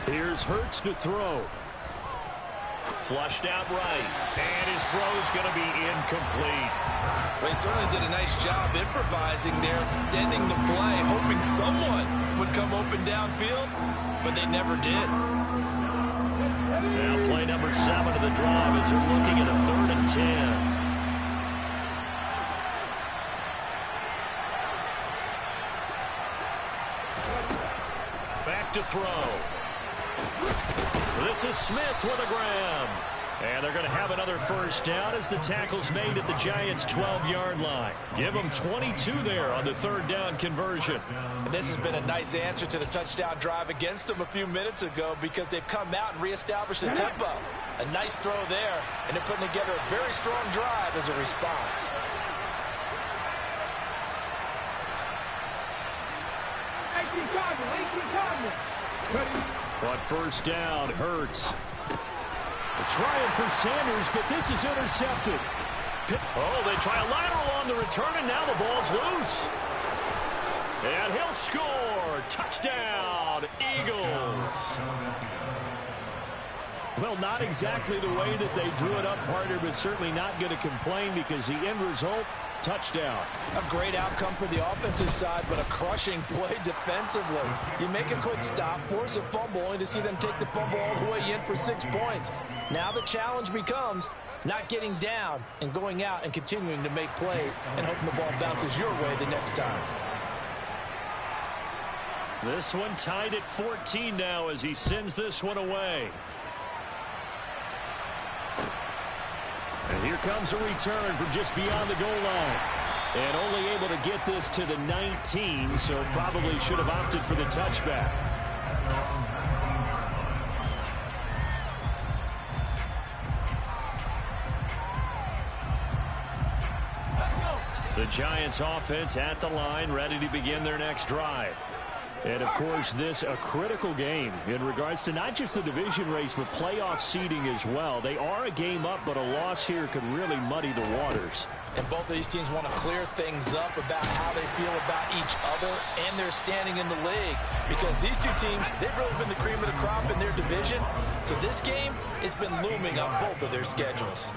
Here's Hurts to throw. Flushed out right. And his throw's going to be incomplete. They certainly did a nice job improvising there, extending the play, hoping someone would come open downfield, but they never did. Now play number 7 of the drive as they're looking at a 3rd and 10. Back to throw. This is Smith with a grab. And they're going to have another first down as the tackle's made at the Giants' 12-yard line. Give them 22 there on the 3rd down conversion. And this has been a nice answer to the touchdown drive against them a few minutes ago because they've come out and reestablished the tempo. A nice throw there, and they're putting together a very strong drive as a response. On first down, Hurts. Trying for Sanders, but this is intercepted. Oh, they try a lateral on the return, and now the ball's loose. And he'll score. Touchdown, Eagles. Well, not exactly the way that they drew it up, partner, but certainly not going to complain because the end result, touchdown. A great outcome for the offensive side, but a crushing play defensively. You make a quick stop, force a fumble, only to see them take the fumble all the way in for 6 points. Now the challenge becomes not getting down and going out and continuing to make plays and hoping the ball bounces your way the next time. This one tied at 14 now as he sends this one away. And here comes a return from just beyond the goal line. And only able to get this to the 19, so probably should have opted for the touchback. The Giants offense at the line, ready to begin their next drive. And, of course, this a critical game in regards to not just the division race, but playoff seeding as well. They are a game up, but a loss here could really muddy the waters. And both of these teams want to clear things up about how they feel about each other and their standing in the league. Because these two teams, they've really been the cream of the crop in their division. So this game, it's been looming on both of their schedules.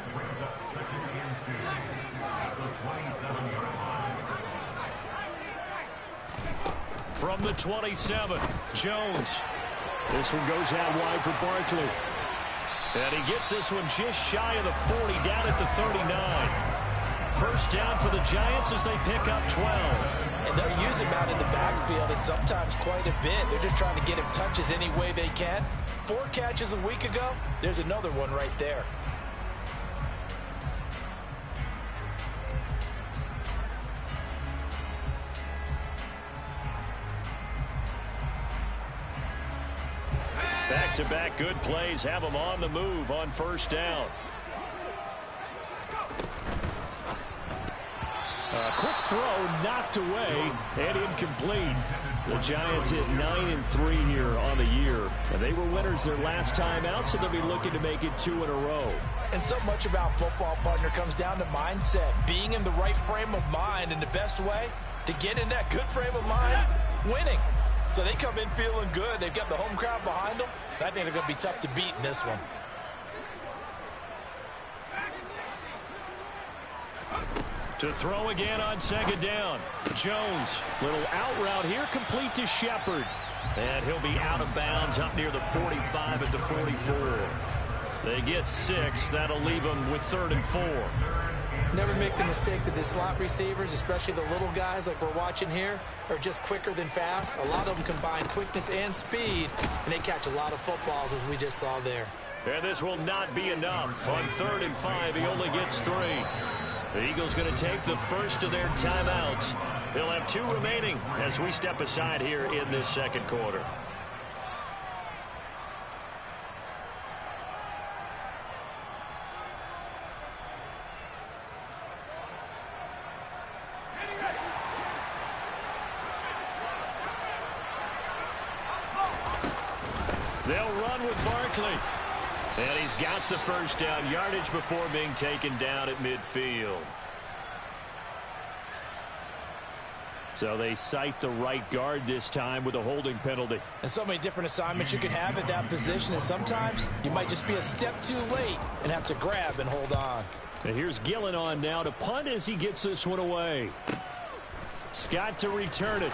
From the 27, Jones. This one goes out wide for Barkley. And he gets this one just shy of the 40, down at the 39. First down for the Giants as they pick up 12. And they're using him out in the backfield, and sometimes quite a bit. They're just trying to get him touches any way they can. 4 catches a week ago. There's another one right there. Back-to-back good plays have them on the move on first down. A quick throw knocked away and incomplete. The Giants hit 9-3 here on the year. And they were winners their last time out, so they'll be looking to make it 2 in a row. And so much about football, partner, comes down to mindset. Being in the right frame of mind, and the best way to get in that good frame of mind, winning. So they come in feeling good. They've got the home crowd behind them. I think they're going to be tough to beat in this one. To throw again on second down. Jones, little out route here, complete to Shepard. And he'll be out of bounds up near the 45 at the 44. They get 6. That'll leave them with 3rd and 4. Never make the mistake that the slot receivers, especially the little guys like we're watching here, are just quicker than fast. A lot of them combine quickness and speed, and they catch a lot of footballs, as we just saw there. And this will not be enough. On 3rd and 5, he only gets 3. The Eagles going to take the first of their timeouts. They'll have 2 remaining as we step aside here in this second quarter. They'll run with Barkley. And he's got the first down yardage before being taken down at midfield. So they cite the right guard this time with a holding penalty. And so many different assignments you can have at that position, and sometimes you might just be a step too late and have to grab and hold on. And here's Gillen on now to punt as he gets this one away. Scott to return it.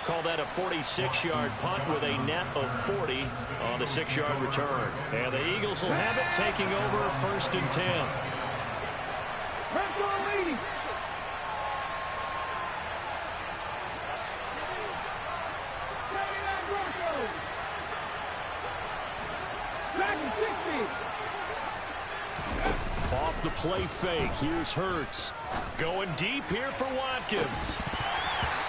Call that a 46-yard punt with a net of 40 on the 6-yard return. And the Eagles will have it, taking over 1st and 10. Off the play fake, here's Hurts. Going deep here for Watkins.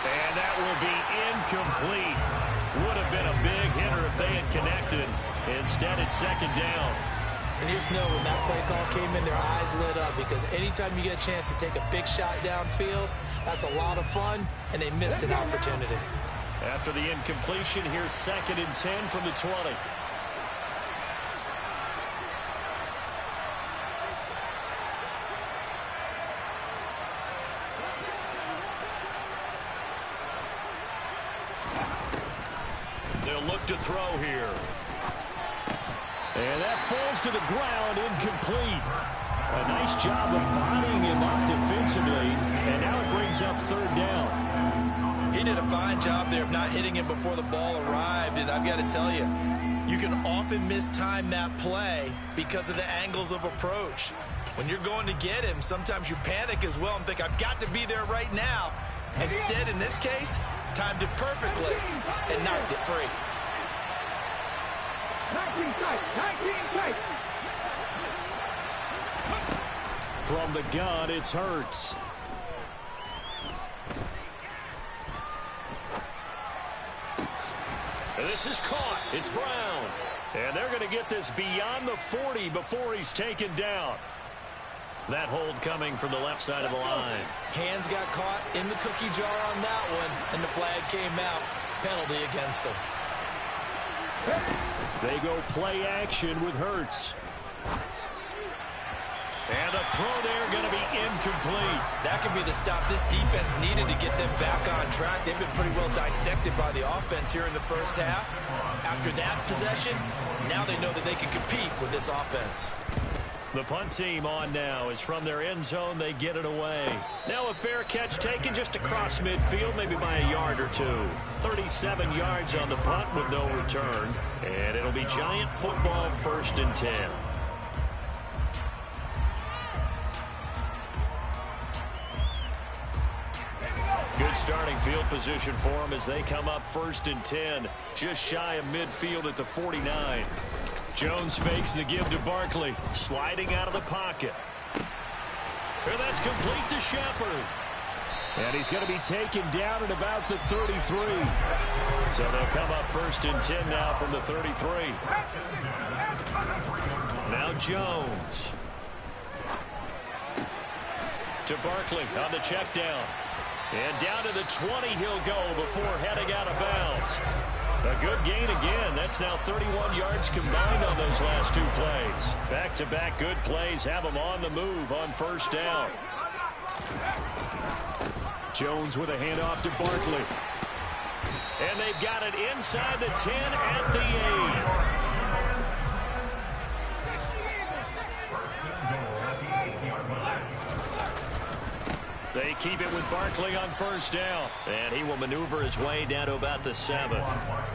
And that will be incomplete. Would have been a big hitter if they had connected. Instead, it's 2nd down. And you just know when that play call came in, their eyes lit up, because anytime you get a chance to take a big shot downfield, that's a lot of fun, and they missed an opportunity. After the incompletion, here's 2nd and 10 from the 20. To throw here. And that falls to the ground, incomplete. A nice job of bodying him up defensively, and now it brings up 3rd down. He did a fine job there of not hitting him before the ball arrived, and I've got to tell you, you can often mistime that play because of the angles of approach. When you're going to get him, sometimes you panic as well and think, I've got to be there right now. Instead, in this case, timed it perfectly and knocked it free. 19 tight. From the gun, it's Hurts. And this is caught. It's Brown. And they're going to get this beyond the 40 before he's taken down. That hold coming from the left side of the line. Hands got caught in the cookie jar on that one, and the flag came out. Penalty against him. They go play action with Hurts. And the throw there going to be incomplete. That could be the stop this defense needed to get them back on track. They've been pretty well dissected by the offense here in the first half. After that possession, now they know that they can compete with this offense. The punt team on now is from their end zone. They get it away. Now a fair catch taken just across midfield, maybe by a yard or two. 37 yards on the punt with no return. And it'll be Giant football, 1st and 10. Good starting field position for them as they come up 1st and 10. Just shy of midfield at the 49. Jones fakes the give to Barkley. Sliding out of the pocket. And that's complete to Shepard. And he's going to be taken down at about the 33. So they'll come up 1st and 10 now from the 33. Now Jones. To Barkley on the check down. And down to the 20 he'll go before heading out of bounds. A good gain again. That's now 31 yards combined on those last 2 plays. Back-to-back good plays have them on the move on 1st down. Jones with a handoff to Barkley. And they've got it inside the 10 at the 8. They keep it with Barkley on 1st down. And he will maneuver his way down to about the 7.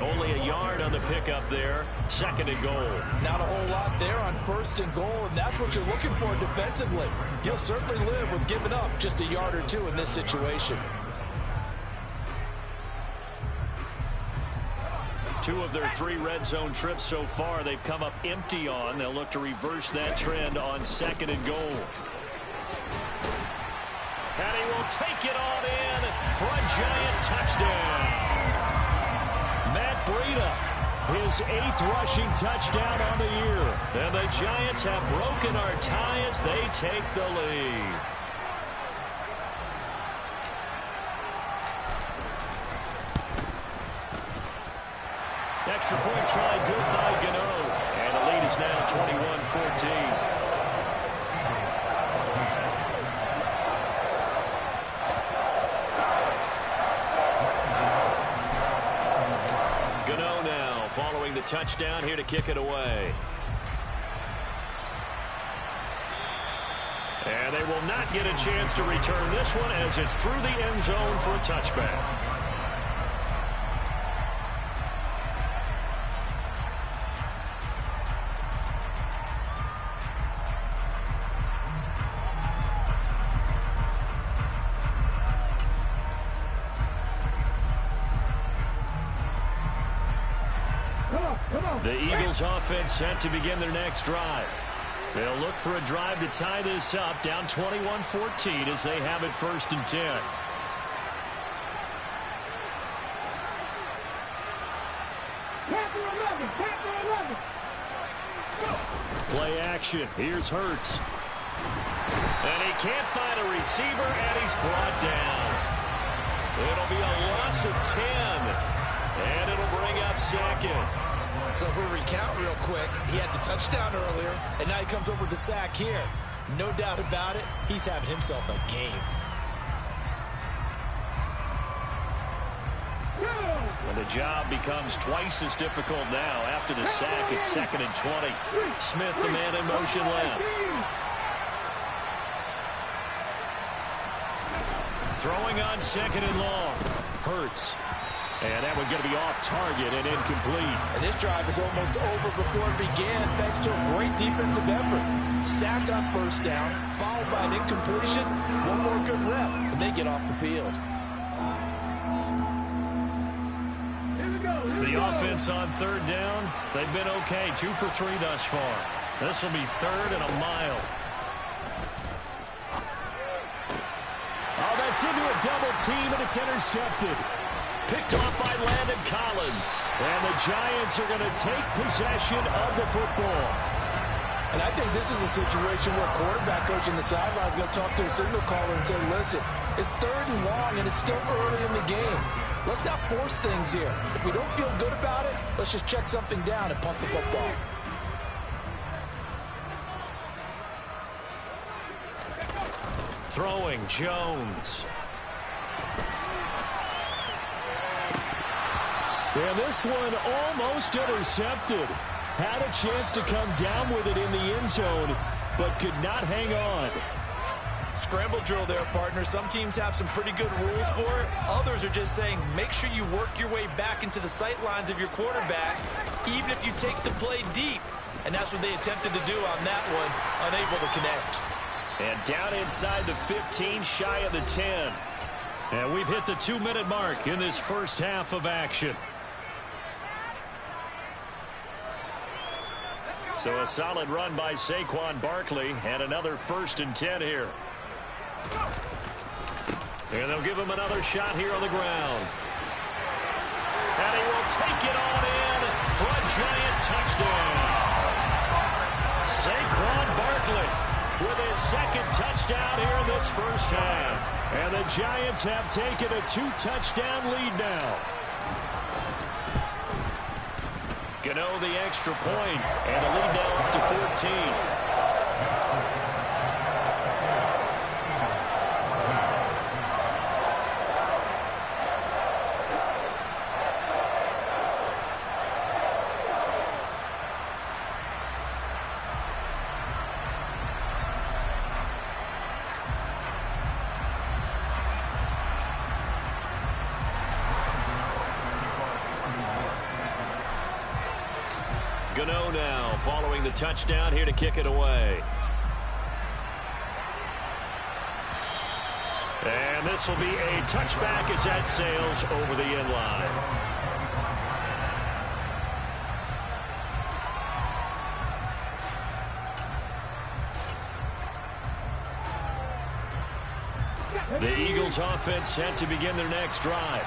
Only a yard on the pickup there. 2nd and goal. Not a whole lot there on 1st and goal, and that's what you're looking for defensively. You'll certainly live with giving up just a yard or 2 in this situation. 2 of their 3 red zone trips so far they've come up empty on. They'll look to reverse that trend on 2nd and goal. And he will take it on in for a Giant touchdown. Matt Breida, his 8th rushing touchdown on the year. And the Giants have broken our tie as they take the lead. Extra point try good by Gano. And the lead is now 21-14. Following the touchdown here to kick it away. And they will not get a chance to return this one as it's through the end zone for a touchback. The Eagles offense set to begin their next drive. They'll look for a drive to tie this up, down 21-14 as they have it 1st and 10. Play action. Here's Hurts. And he can't find a receiver, and he's brought down. It'll be a loss of 10. And it'll bring up 2nd. So if we recount real quick, he had the touchdown earlier, and now he comes up with the sack here. No doubt about it, he's having himself a game. And the job becomes twice as difficult now. After the sack, it's 2nd and 20. Smith, the man in motion left. Throwing on 2nd and long. Hurts. And that one going to be off target and incomplete. And this drive is almost over before it began thanks to a great defensive effort. Sack on 1st down, followed by an incompletion. One more good rep, and they get off the field. The offense on 3rd down, they've been okay. 2 for 3 thus far. This will be 3rd and a mile. Oh, that's into a double team, and it's intercepted. Picked off by Landon Collins. And the Giants are going to take possession of the football. And I think this is a situation where quarterback coach on the sideline is going to talk to a signal caller and say, listen, it's 3rd and long, and it's still early in the game. Let's not force things here. If we don't feel good about it, let's just check something down and punt the football. Throwing Jones. And this one almost intercepted. Had a chance to come down with it in the end zone, but could not hang on. Scramble drill there, partner. Some teams have some pretty good rules for it. Others are just saying make sure you work your way back into the sight lines of your quarterback, even if you take the play deep. And that's what they attempted to do on that one, unable to connect. And down inside the 15, shy of the 10. And we've hit the 2-minute mark in this first half of action. So a solid run by Saquon Barkley, and another 1st and 10 here. And they'll give him another shot here on the ground. And he will take it on in for a giant touchdown. Saquon Barkley with his 2nd touchdown here in this first half. And the Giants have taken a 2-touchdown lead now. Gano the extra point, and a lead now up to 14. Gano now following the touchdown here to kick it away. And this will be a touchback as that sails over the end line. The Eagles offense set to begin their next drive.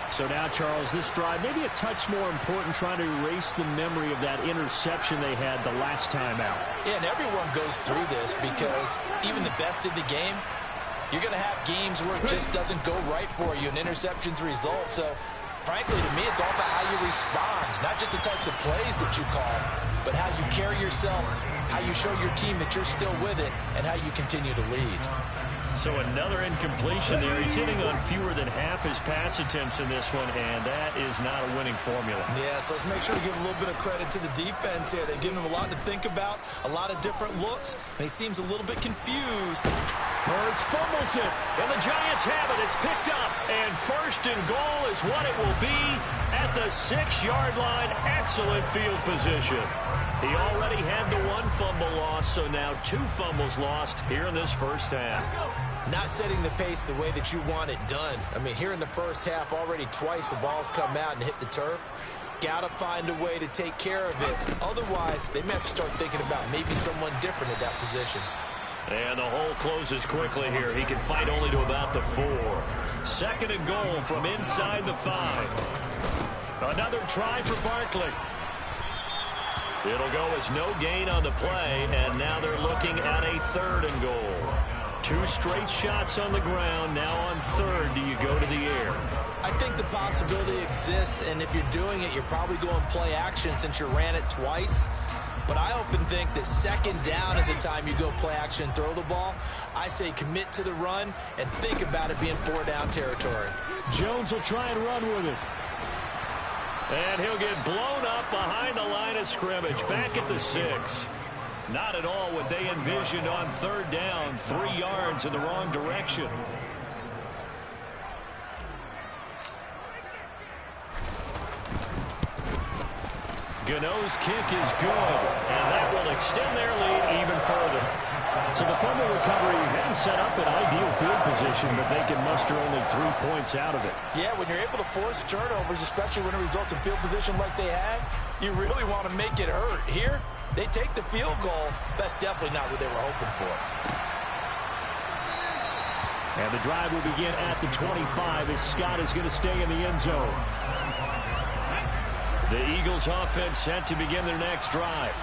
So now, Charles, this drive maybe a touch more important, trying to erase the memory of that interception they had the last time out. Yeah, and everyone goes through this because even the best in the game, you're going to have games where it just doesn't go right for you, and interceptions result. So, frankly, to me, it's all about how you respond, not just the types of plays that you call, but how you carry yourself, how you show your team that you're still with it, and how you continue to lead. So another incompletion there. He's hitting on fewer than half his pass attempts in this one, and that is not a winning formula. Yeah, so let's make sure to give a little bit of credit to the defense here. They've given him a lot to think about, a lot of different looks, and he seems a little bit confused. Hurts fumbles it, and the Giants have it. It's picked up, and 1st and goal is what it will be at the 6-yard line. Excellent field position. He already had the 1 fumble loss, so now 2 fumbles lost here in this first half. Not setting the pace the way that you want it done. I mean, here in the first half, already twice the ball's come out and hit the turf. Got to find a way to take care of it. Otherwise, they may have to start thinking about maybe someone different at that position. And the hole closes quickly here. He can fight only to about the 4. 2nd and goal from inside the 5. Another try for Barkley. It'll go as no gain on the play, and now they're looking at a 3rd and goal. 2 straight shots on the ground. Now on 3rd, do you go to the air? I think the possibility exists, and if you're doing it, you're probably going play action since you ran it twice. But I often think that 2nd down is the time you go play action and throw the ball. I say commit to the run and think about it being 4-down territory. Jones will try and run with it. And he'll get blown up behind the line of scrimmage, back at the 6. Not at all what they envisioned on 3rd down, 3 yards in the wrong direction. Gano's kick is good, and that will extend their lead even further. So the fumble recovery hadn't set up an ideal field position, but they can muster only 3 points out of it. Yeah, when you're able to force turnovers, especially when it results in field position like they had, you really want to make it hurt. Here, they take the field goal. That's definitely not what they were hoping for. And the drive will begin at the 25 as Scott is going to stay in the end zone. The Eagles offense set to begin their next drive.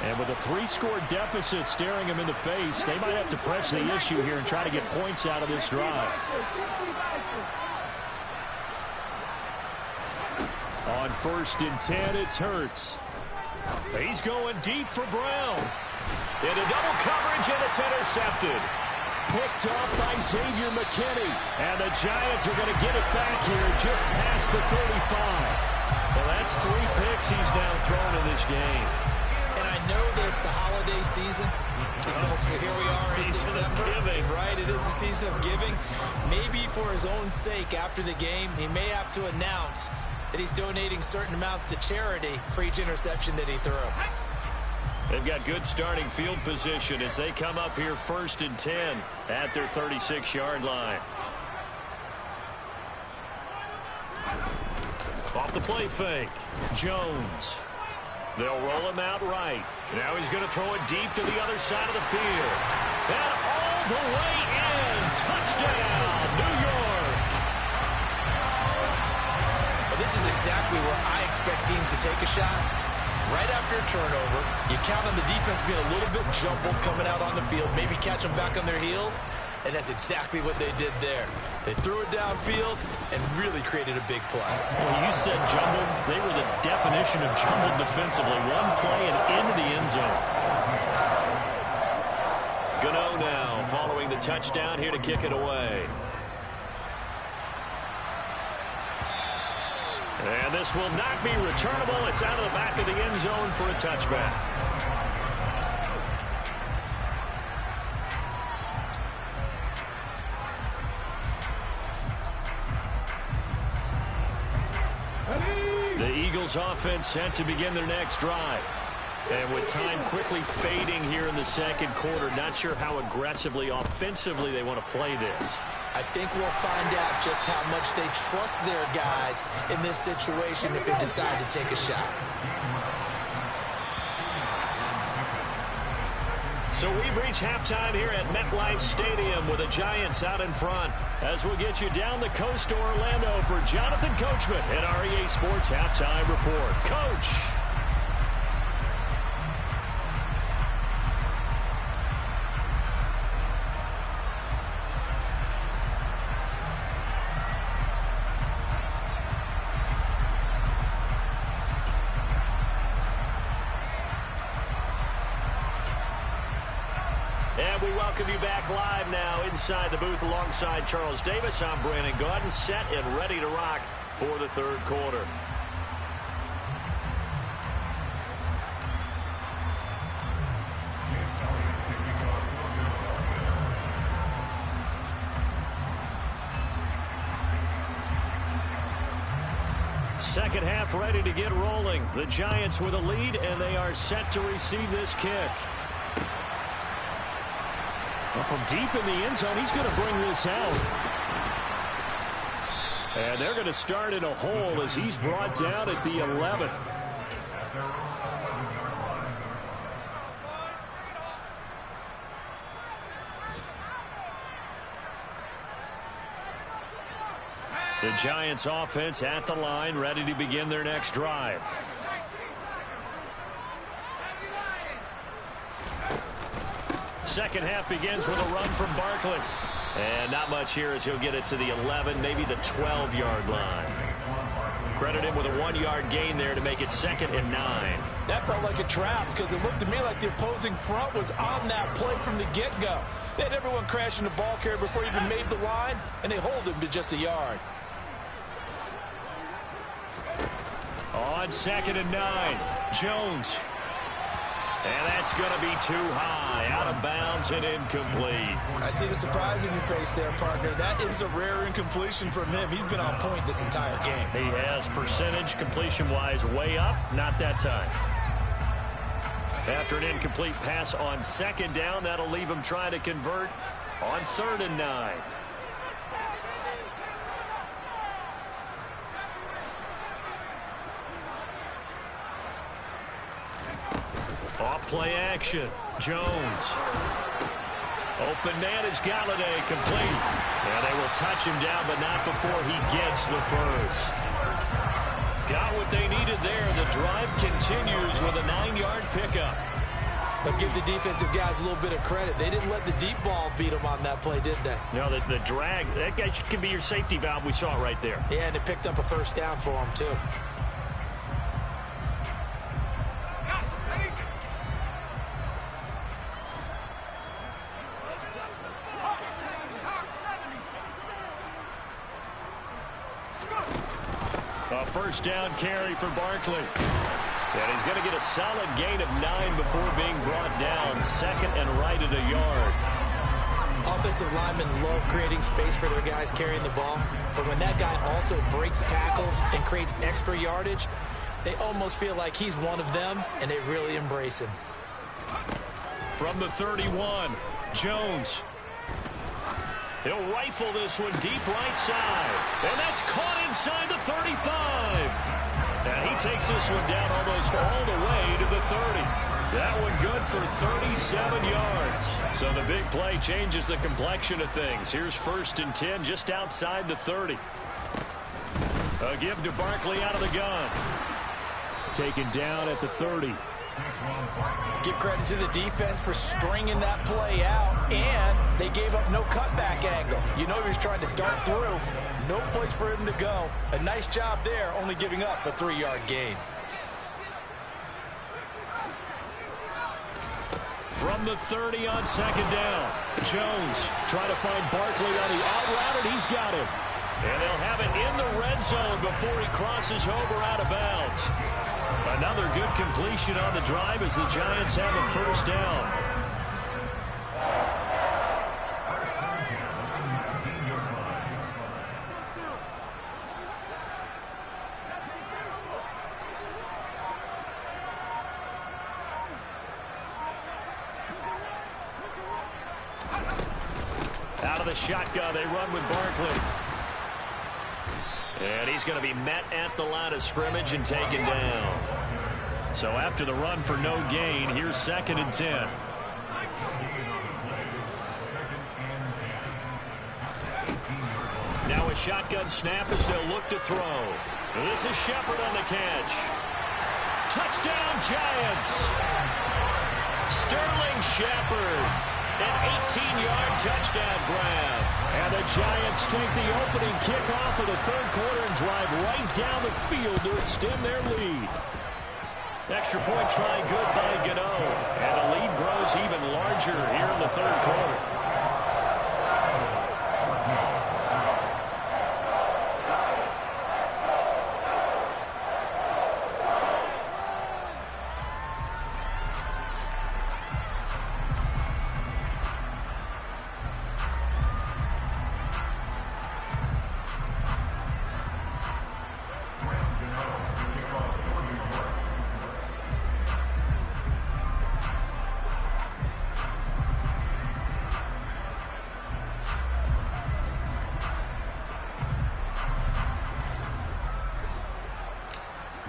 And with a 3-score deficit staring them in the face, they might have to press the issue here and try to get points out of this drive. On 1st and 10, it's Hurts. He's going deep for Brown. Into double coverage, and it's intercepted. picked off by Xavier McKinney. And the Giants are going to get it back here just past the 35. Well, that's 3 picks he's now thrown in this game. And I know this, the holiday season, because here we are in December, right? It is a season of giving. Maybe for his own sake, after the game, he may have to announce that he's donating certain amounts to charity for each interception that he threw. They've got good starting field position as they come up here 1st and 10 at their 36-yard line. Off the play fake, Jones. They'll roll him out right. Now he's going to throw it deep to the other side of the field. And all the way in. Touchdown, New York. Well, this is exactly where I expect teams to take a shot. Right after a turnover, you count on the defense being a little bit jumbled coming out on the field, maybe catch them back on their heels, and that's exactly what they did there. They threw it downfield and really created a big play. Well, you said jumbled. They were the definition of jumbled defensively. One play and into the end zone. Gano now following the touchdown here to kick it away. And this will not be returnable. It's out of the back of the end zone for a touchback. The Eagles offense set to begin their next drive. And with time quickly fading here in the second quarter, not sure how aggressively, offensively they want to play this. I think we'll find out just how much they trust their guys in this situation if they decide to take a shot. So we've reached halftime here at MetLife Stadium with the Giants out in front. As we'll get you down the coast to Orlando for Jonathan Coachman at our EA Sports Halftime Report. Coach. And we welcome you back live now inside the booth alongside Charles Davis. I'm Brandon Gaudin, set and ready to rock for the third quarter. Second half ready to get rolling. The Giants with a lead, and they are set to receive this kick. Well, from deep in the end zone, he's going to bring this out. And they're going to start in a hole as he's brought down at the 11. The Giants offense at the line, ready to begin their next drive. Second half begins with a run from Barkley. And not much here as he'll get it to the 11, maybe the 12-yard line. Credit him with a 1-yard gain there to make it 2nd and 9. That felt like a trap because it looked to me like the opposing front was on that play from the get-go. They had everyone crashing the ball carrier before he even made the line, and they hold him to just a yard. On 2nd and 9, Jones. And that's going to be too high, out of bounds and incomplete. I see the surprise in your face there, partner. That is a rare incompletion from him. He's been on point this entire game. He has percentage completion-wise way up, not that time. After an incomplete pass on 2nd down, that'll leave him trying to convert on 3rd and 9. Off play action. Jones. Open man is Galladay, complete. And they will touch him down, but not before he gets the first. Got what they needed there. The drive continues with a 9-yard pickup. But give the defensive guys a little bit of credit. They didn't let the deep ball beat them on that play, did they? No, the drag, that guy can be your safety valve. We saw it right there. Yeah, and it picked up a first down for him, too. A first down carry for Barkley. And he's going to get a solid gain of 9 before being brought down. Second and right at a yard. Offensive linemen love creating space for their guys carrying the ball. But when that guy also breaks tackles and creates extra yardage, they almost feel like he's one of them, and they really embrace him. From the 31, Jones. He'll rifle this one deep right side. And that's caught inside the 35. And he takes this one down almost all the way to the 30. That one good for 37 yards. So the big play changes the complexion of things. Here's 1st and 10 just outside the 30. A give to Barkley out of the gun. Taken down at the 30. Give credit to the defense for stringing that play out, and they gave up no cutback angle. You know he was trying to dart through. No place for him to go. A nice job there, only giving up a 3-yard gain. From the 30 on 2nd down, Jones trying to find Barkley on the out route, and he's got him. And they'll have it in the red zone before he crosses over out of bounds. Another good completion on the drive as the Giants have a first down. Out of the shotgun, they run with Barkley. And he's going to be met at the line of scrimmage and taken down. So after the run for no gain, here's 2nd and 10. Now a shotgun snap as they'll look to throw. This is Shepard on the catch. Touchdown, Giants! Sterling Shepard. An 18-yard touchdown grab. And the Giants take the opening kickoff of the 3rd quarter and drive right down the field to extend their lead. Extra point try good by Gano. And the lead grows even larger here in the 3rd quarter.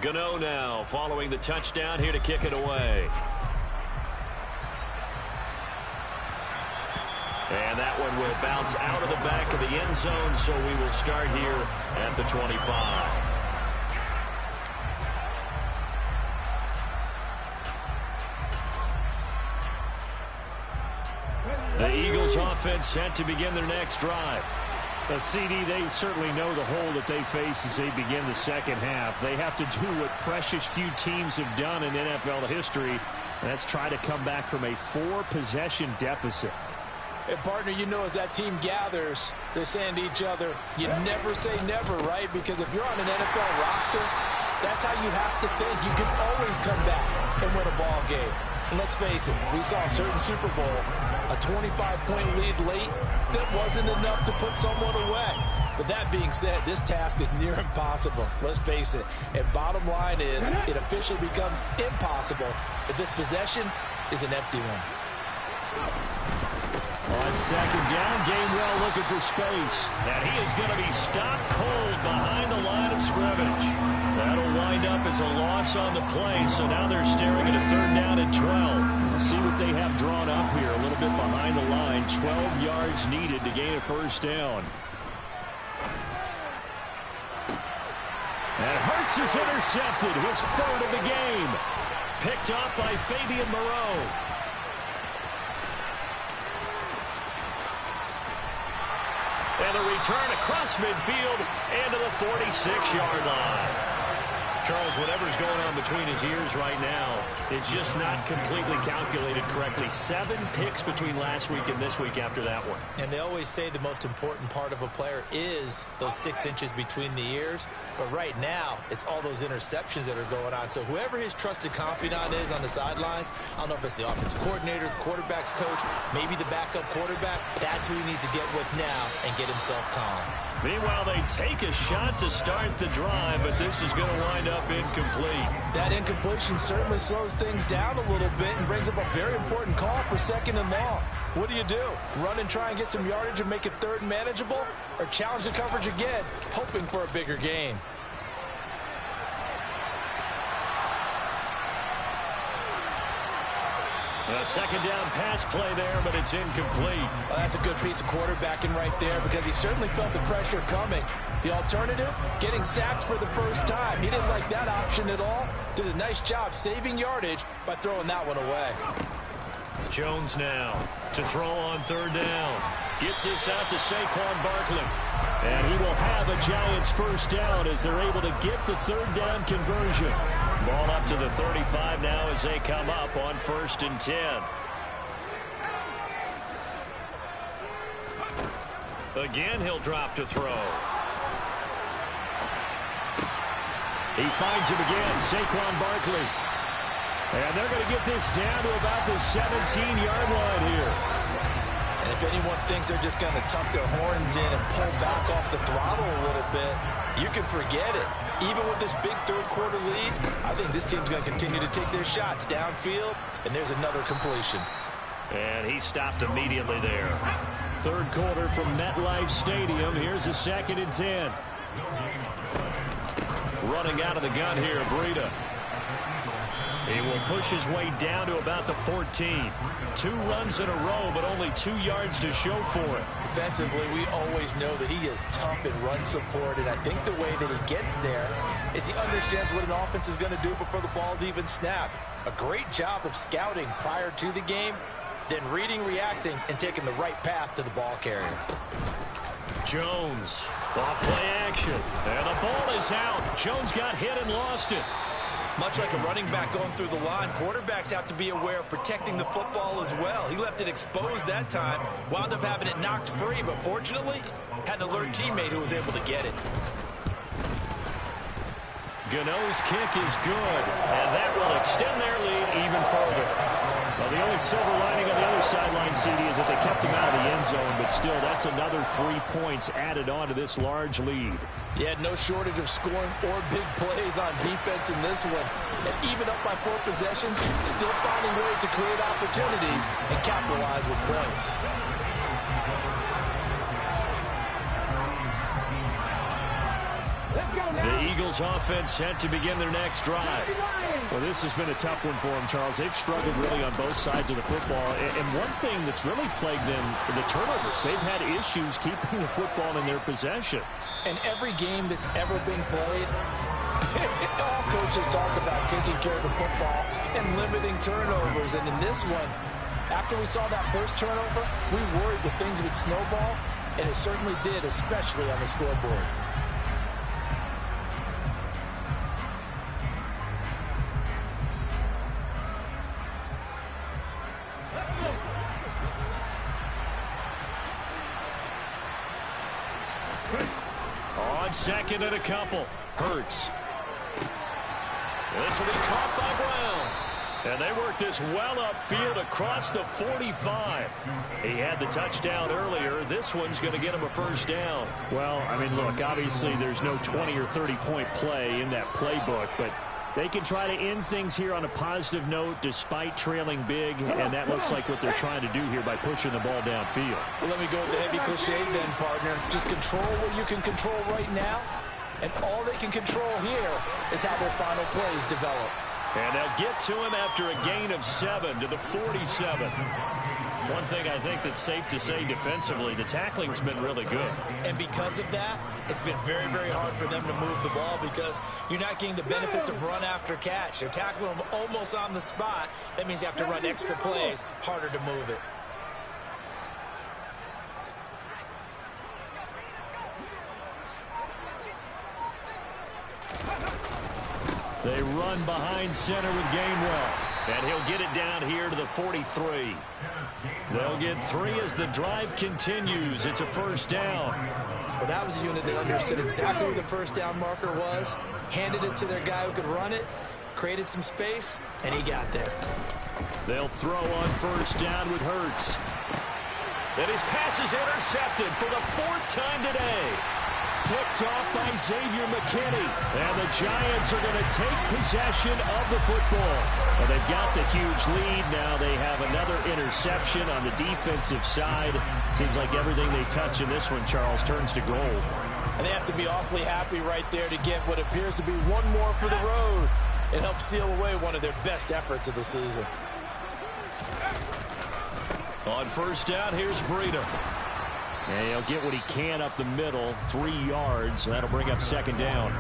Gano now following the touchdown here to kick it away. And that one will bounce out of the back of the end zone, so we will start here at the 25. The Eagles offense set to begin their next drive. The CD, they certainly know the hole that they face as they begin the second half. They have to do what precious few teams have done in NFL history, and that's try to come back from a 4-possession deficit. Hey, partner, you know as that team gathers, they're saying to each other, you never say never, right? Because if you're on an NFL roster, that's how you have to think. You can always come back and win a ball game. And let's face it, we saw a certain Super Bowl, a 25-point lead late, that wasn't enough to put someone away. But that being said, this task is near impossible. Let's face it. And bottom line is, it officially becomes impossible if this possession is an empty one. On 2nd down, Gainwell looking for space. And he is going to be stopped cold behind the line of scrimmage. That'll wind up as a loss on the play, so now they're staring at a 3rd down and 12. We'll see what they have drawn up here, a little bit behind the line. 12 yards needed to gain a first down. And Hurts is intercepted, his 3rd of the game. Picked up by Fabian Moreau. And the return across midfield and to the 46-yard line. Charles, whatever's going on between his ears right now, it's just not completely calculated correctly. 7 picks between last week and this week after that one. And they always say the most important part of a player is those 6 inches between the ears. But right now, it's all those interceptions that are going on. So whoever his trusted confidant is on the sidelines, I don't know if it's the offensive coordinator, the quarterback's coach, maybe the backup quarterback, that's who he needs to get with now and get himself calm. Meanwhile, they take a shot to start the drive, but this is going to wind up incomplete. That incompletion certainly slows things down a little bit and brings up a very important call for 2nd and long. What do? Run and try and get some yardage and make it 3rd and manageable? Or challenge the coverage again, hoping for a bigger gain? A 2nd down pass play there, but it's incomplete. Well, that's a good piece of quarterbacking right there because he certainly felt the pressure coming. The alternative, getting sacked for the first time. He didn't like that option at all. Did a nice job saving yardage by throwing that one away. Jones now to throw on 3rd down. Gets this out to Saquon Barkley. And he will have a Giants first down as they're able to get the 3rd down conversion. Ball up to the 35 now as they come up on 1st and 10. Again, he'll drop to throw. He finds him again, Saquon Barkley. And they're going to get this down to about the 17-yard line here. And if anyone thinks they're just going to tuck their horns in and pull back off the throttle a little bit, you can forget it. Even with this big 3rd quarter lead, I think this team's going to continue to take their shots downfield, and there's another completion. And he stopped immediately there. 3rd quarter from MetLife Stadium. Here's a 2nd and 10. Running out of the gun here, Breida. He will push his way down to about the 14. 2 runs in a row, but only 2 yards to show for it. Defensively, we always know that he is tough in run support, and I think the way that he gets there is he understands what an offense is going to do before the ball's even snapped. A great job of scouting prior to the game, then reading, reacting, and taking the right path to the ball carrier. Jones, off play action, and the ball is out. Jones got hit and lost it. Much like a running back going through the line, quarterbacks have to be aware of protecting the football as well. He left it exposed that time, wound up having it knocked free, but fortunately, had an alert teammate who was able to get it. Gano's kick is good, and that will extend their lead even further. Well, the only silver lining on the other sideline, CD, is that they kept him out of the end zone, but still, that's another 3 points added on to this large lead. Yeah, no shortage of scoring or big plays on defense in this one. And even up by 4 possessions, still finding ways to create opportunities and capitalize with points. The Eagles offense set to begin their next drive. Well, this has been a tough one for them, Charles. They've struggled really on both sides of the football. And one thing that's really plagued them, the turnovers. They've had issues keeping the football in their possession. And every game that's ever been played, all coaches talk about taking care of the football and limiting turnovers. And in this one, after we saw that first turnover, we worried that things would snowball, and it certainly did, especially on the scoreboard. On 2nd and a couple. Hurts. This will be caught by Brown. And they work this well upfield across the 45. He had the touchdown earlier. This one's going to get him a first down. Well, I mean, look, obviously there's no 20 or 30-point play in that playbook, but they can try to end things here on a positive note despite trailing big, and that looks like what they're trying to do here by pushing the ball downfield. Well, let me go with the heavy cliche then, partner. Just control what you can control right now, and all they can control here is how their final plays develop. And they'll get to him after a gain of 7 to the 47. One thing I think that's safe to say defensively, the tackling's been really good. And because of that, it's been very, very hard for them to move the ball because you're not getting the benefits of run after catch. They're tackling them almost on the spot. That means you have to run extra plays, harder to move it. They run behind center with Gainwell. And he'll get it down here to the 43. They'll get 3 as the drive continues. It's a first down. Well, that was a unit that understood exactly where the first down marker was, handed it to their guy who could run it, created some space, and he got there. They'll throw on first down with Hurts. And his pass is intercepted for the 4th time today. Picked off by Xavier McKinney. And the Giants are going to take possession of the football. Well, they've got the huge lead. Now they have another interception on the defensive side. Seems like everything they touch in this one, Charles, turns to gold. And they have to be awfully happy right there to get what appears to be one more for the road. It helps seal away one of their best efforts of the season. On first down, here's Breida. And he'll get what he can up the middle, 3 yards. That'll bring up second down.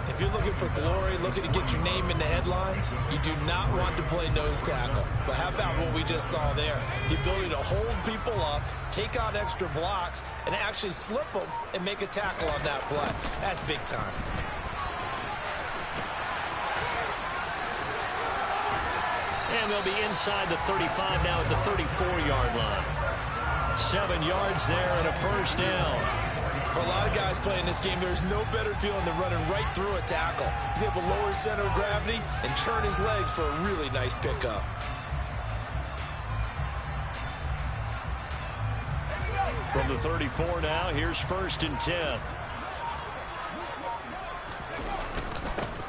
If you're looking for glory, looking to get your name in the headlines, you do not want to play nose tackle. But how about what we just saw there? The ability to hold people up, take out extra blocks, and actually slip them and make a tackle on that play. That's big time. And they'll be inside the 35 now at the 34-yard line. 7 yards there and a first down. For a lot of guys playing this game, there's no better feeling than running right through a tackle. He's able to lower his center of gravity and churn his legs for a really nice pickup. From the 34 now, here's 1st and 10.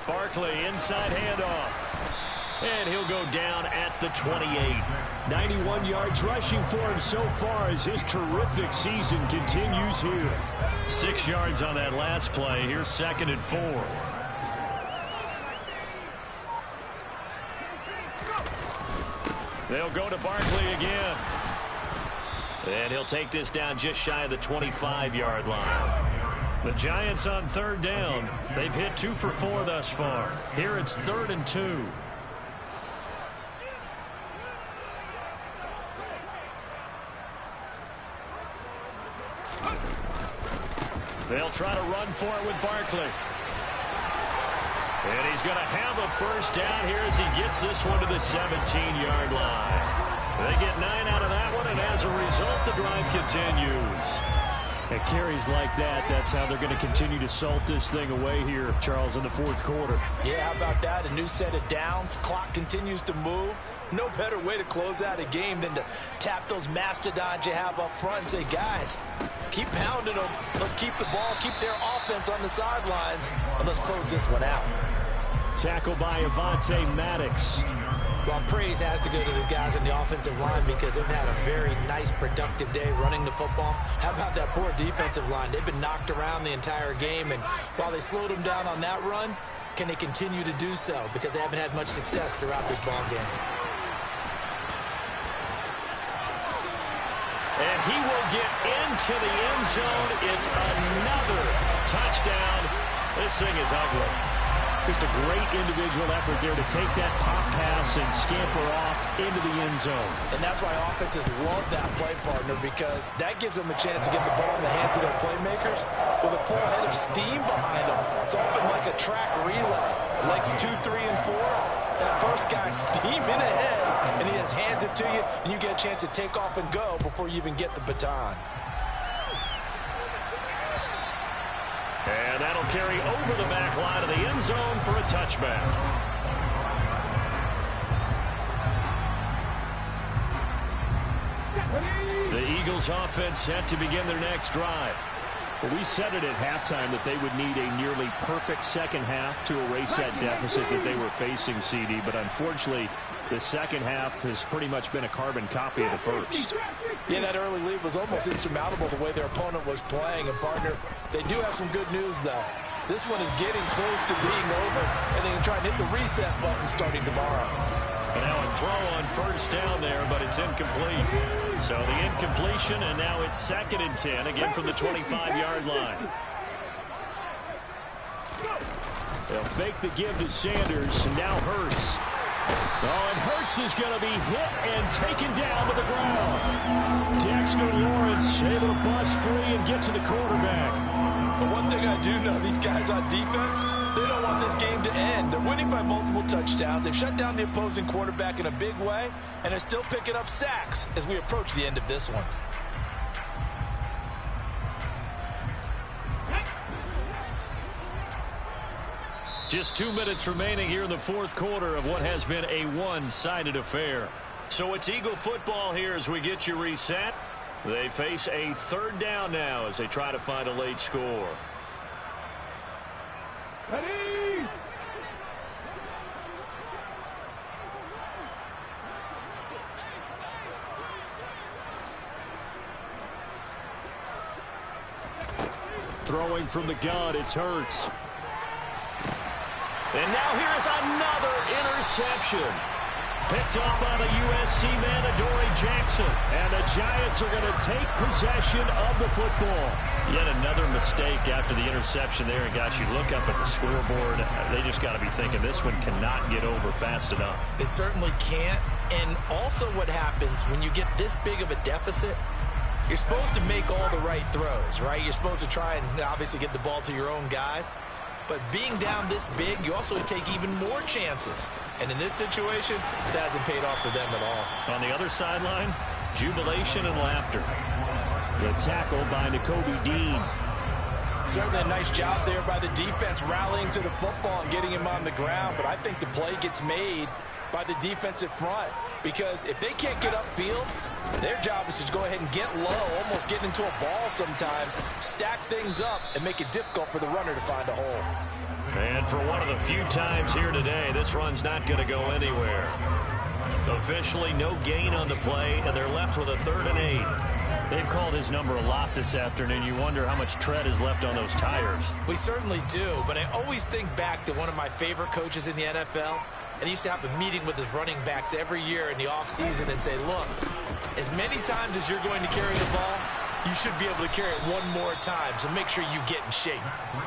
Barkley inside handoff. And he'll go down at the 28. 91 yards rushing for him so far as his terrific season continues here. 6 yards on that last play. Here's 2nd and 4. They'll go to Barkley again. And he'll take this down just shy of the 25-yard line. The Giants on 3rd down. They've hit 2 for 4 thus far. Here it's 3rd and 2. They'll try to run for it with Barkley. And he's going to have a first down here as he gets this one to the 17-yard line. They get 9 out of that one, and as a result, the drive continues. At carries like that, that's how they're going to continue to salt this thing away here, Charles, in the 4th quarter. Yeah, how about that? A new set of downs. Clock continues to move. No better way to close out a game than to tap those mastodons you have up front and say, guys, keep pounding them. Let's keep the ball, keep their offense on the sidelines, and let's close this one out. Tackle by Avonte Maddox. Well, praise has to go to the guys on the offensive line because they've had a very nice, productive day running the football. How about that poor defensive line? They've been knocked around the entire game, and while they slowed them down on that run, can they continue to do so? Because they haven't had much success throughout this ball game. And he will get into the end zone. It's another touchdown. This thing is ugly. Just a great individual effort there to take that pop pass and scamper off into the end zone. And that's why offenses love that play partner, because that gives them a chance to get the ball in the hands of their playmakers with a full head of steam behind them. It's often like a track relay. Legs 2, 3, and 4. That first guy steaming ahead, and he just hands it to you, and you get a chance to take off and go before you even get the baton. And that'll carry over the back line of the end zone for a touchback. The Eagles offense set to begin their next drive. Well, we said it at halftime that they would need a nearly perfect second half to erase that deficit that they were facing, CD. But unfortunately, the second half has pretty much been a carbon copy of the first. Yeah, that early lead was almost insurmountable the way their opponent was playing. And, partner, they do have some good news, though. This one is getting close to being over, and they can try and hit the reset button starting tomorrow. And now a throw on first down there, but it's incomplete. So the incompletion, and now it's 2nd and 10, again from the 25-yard line. They'll fake the give to Sanders, and now Hurts. Oh, and Hurts is going to be hit and taken down to the ground. Dexter Lawrence able to bust free and get to the quarterback. But one thing I do know, these guys on defense, they don't want this game to end. They're winning by multiple touchdowns. They've shut down the opposing quarterback in a big way, and they're still picking up sacks as we approach the end of this one. Just 2 minutes remaining here in the fourth quarter of what has been a one-sided affair. So it's Eagle football here as we get you reset. They face a third down now as they try to find a late score. Ready? Throwing from the gun, it's Hurts. And now here's another interception. Picked up by the USC man, Adoree Jackson. And the Giants are going to take possession of the football. Yet another mistake after the interception there. And guys, you look up at the scoreboard, they just got to be thinking this one cannot get over fast enough. It certainly can't. And also what happens when you get this big of a deficit, you're supposed to make all the right throws, right? You're supposed to try and obviously get the ball to your own guys. But being down this big, you also take even more chances. And in this situation, that hasn't paid off for them at all. On the other sideline, jubilation and laughter. The tackle by Nakobe Dean. Certainly a nice job there by the defense rallying to the football and getting him on the ground. But I think the play gets made by the defensive front. Because if they can't get upfield, their job is to go ahead and get low, almost get into a ball sometimes, stack things up, and make it difficult for the runner to find a hole. And for one of the few times here today, this run's not going to go anywhere. Officially, no gain on the play, and they're left with a 3rd and 8. They've called his number a lot this afternoon. You wonder how much tread is left on those tires. We certainly do, but I always think back to one of my favorite coaches in the NFL. And he used to have a meeting with his running backs every year in the offseason and say, look, as many times as you're going to carry the ball, you should be able to carry it one more time, so make sure you get in shape.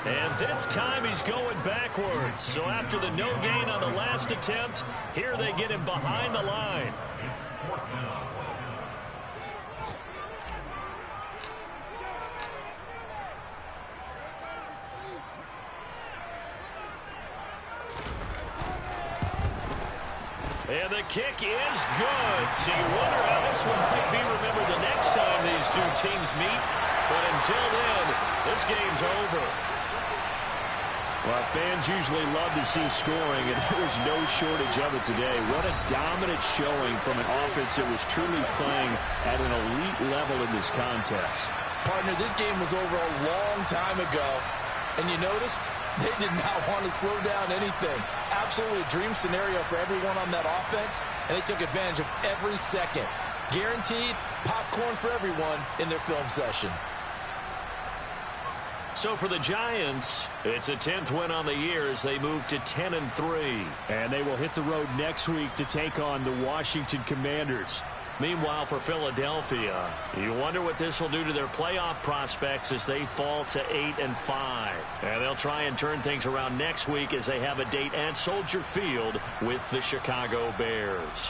And this time he's going backwards. So after the no gain on the last attempt, here they get him behind the line. And the kick is good. So you wonder how this one might be remembered the next time these two teams meet. But until then, this game's over. Well, fans usually love to see scoring, and there was no shortage of it today. What a dominant showing from an offense that was truly playing at an elite level in this contest. Partner, this game was over a long time ago. And you noticed they did not want to slow down anything. Absolutely a dream scenario for everyone on that offense, and they took advantage of every second. Guaranteed popcorn for everyone in their film session. So for the Giants, it's a 10th win on the year as they move to 10-3. And they will hit the road next week to take on the Washington Commanders. Meanwhile, for Philadelphia, you wonder what this will do to their playoff prospects as they fall to 8-5. And they'll try and turn things around next week as they have a date at Soldier Field with the Chicago Bears.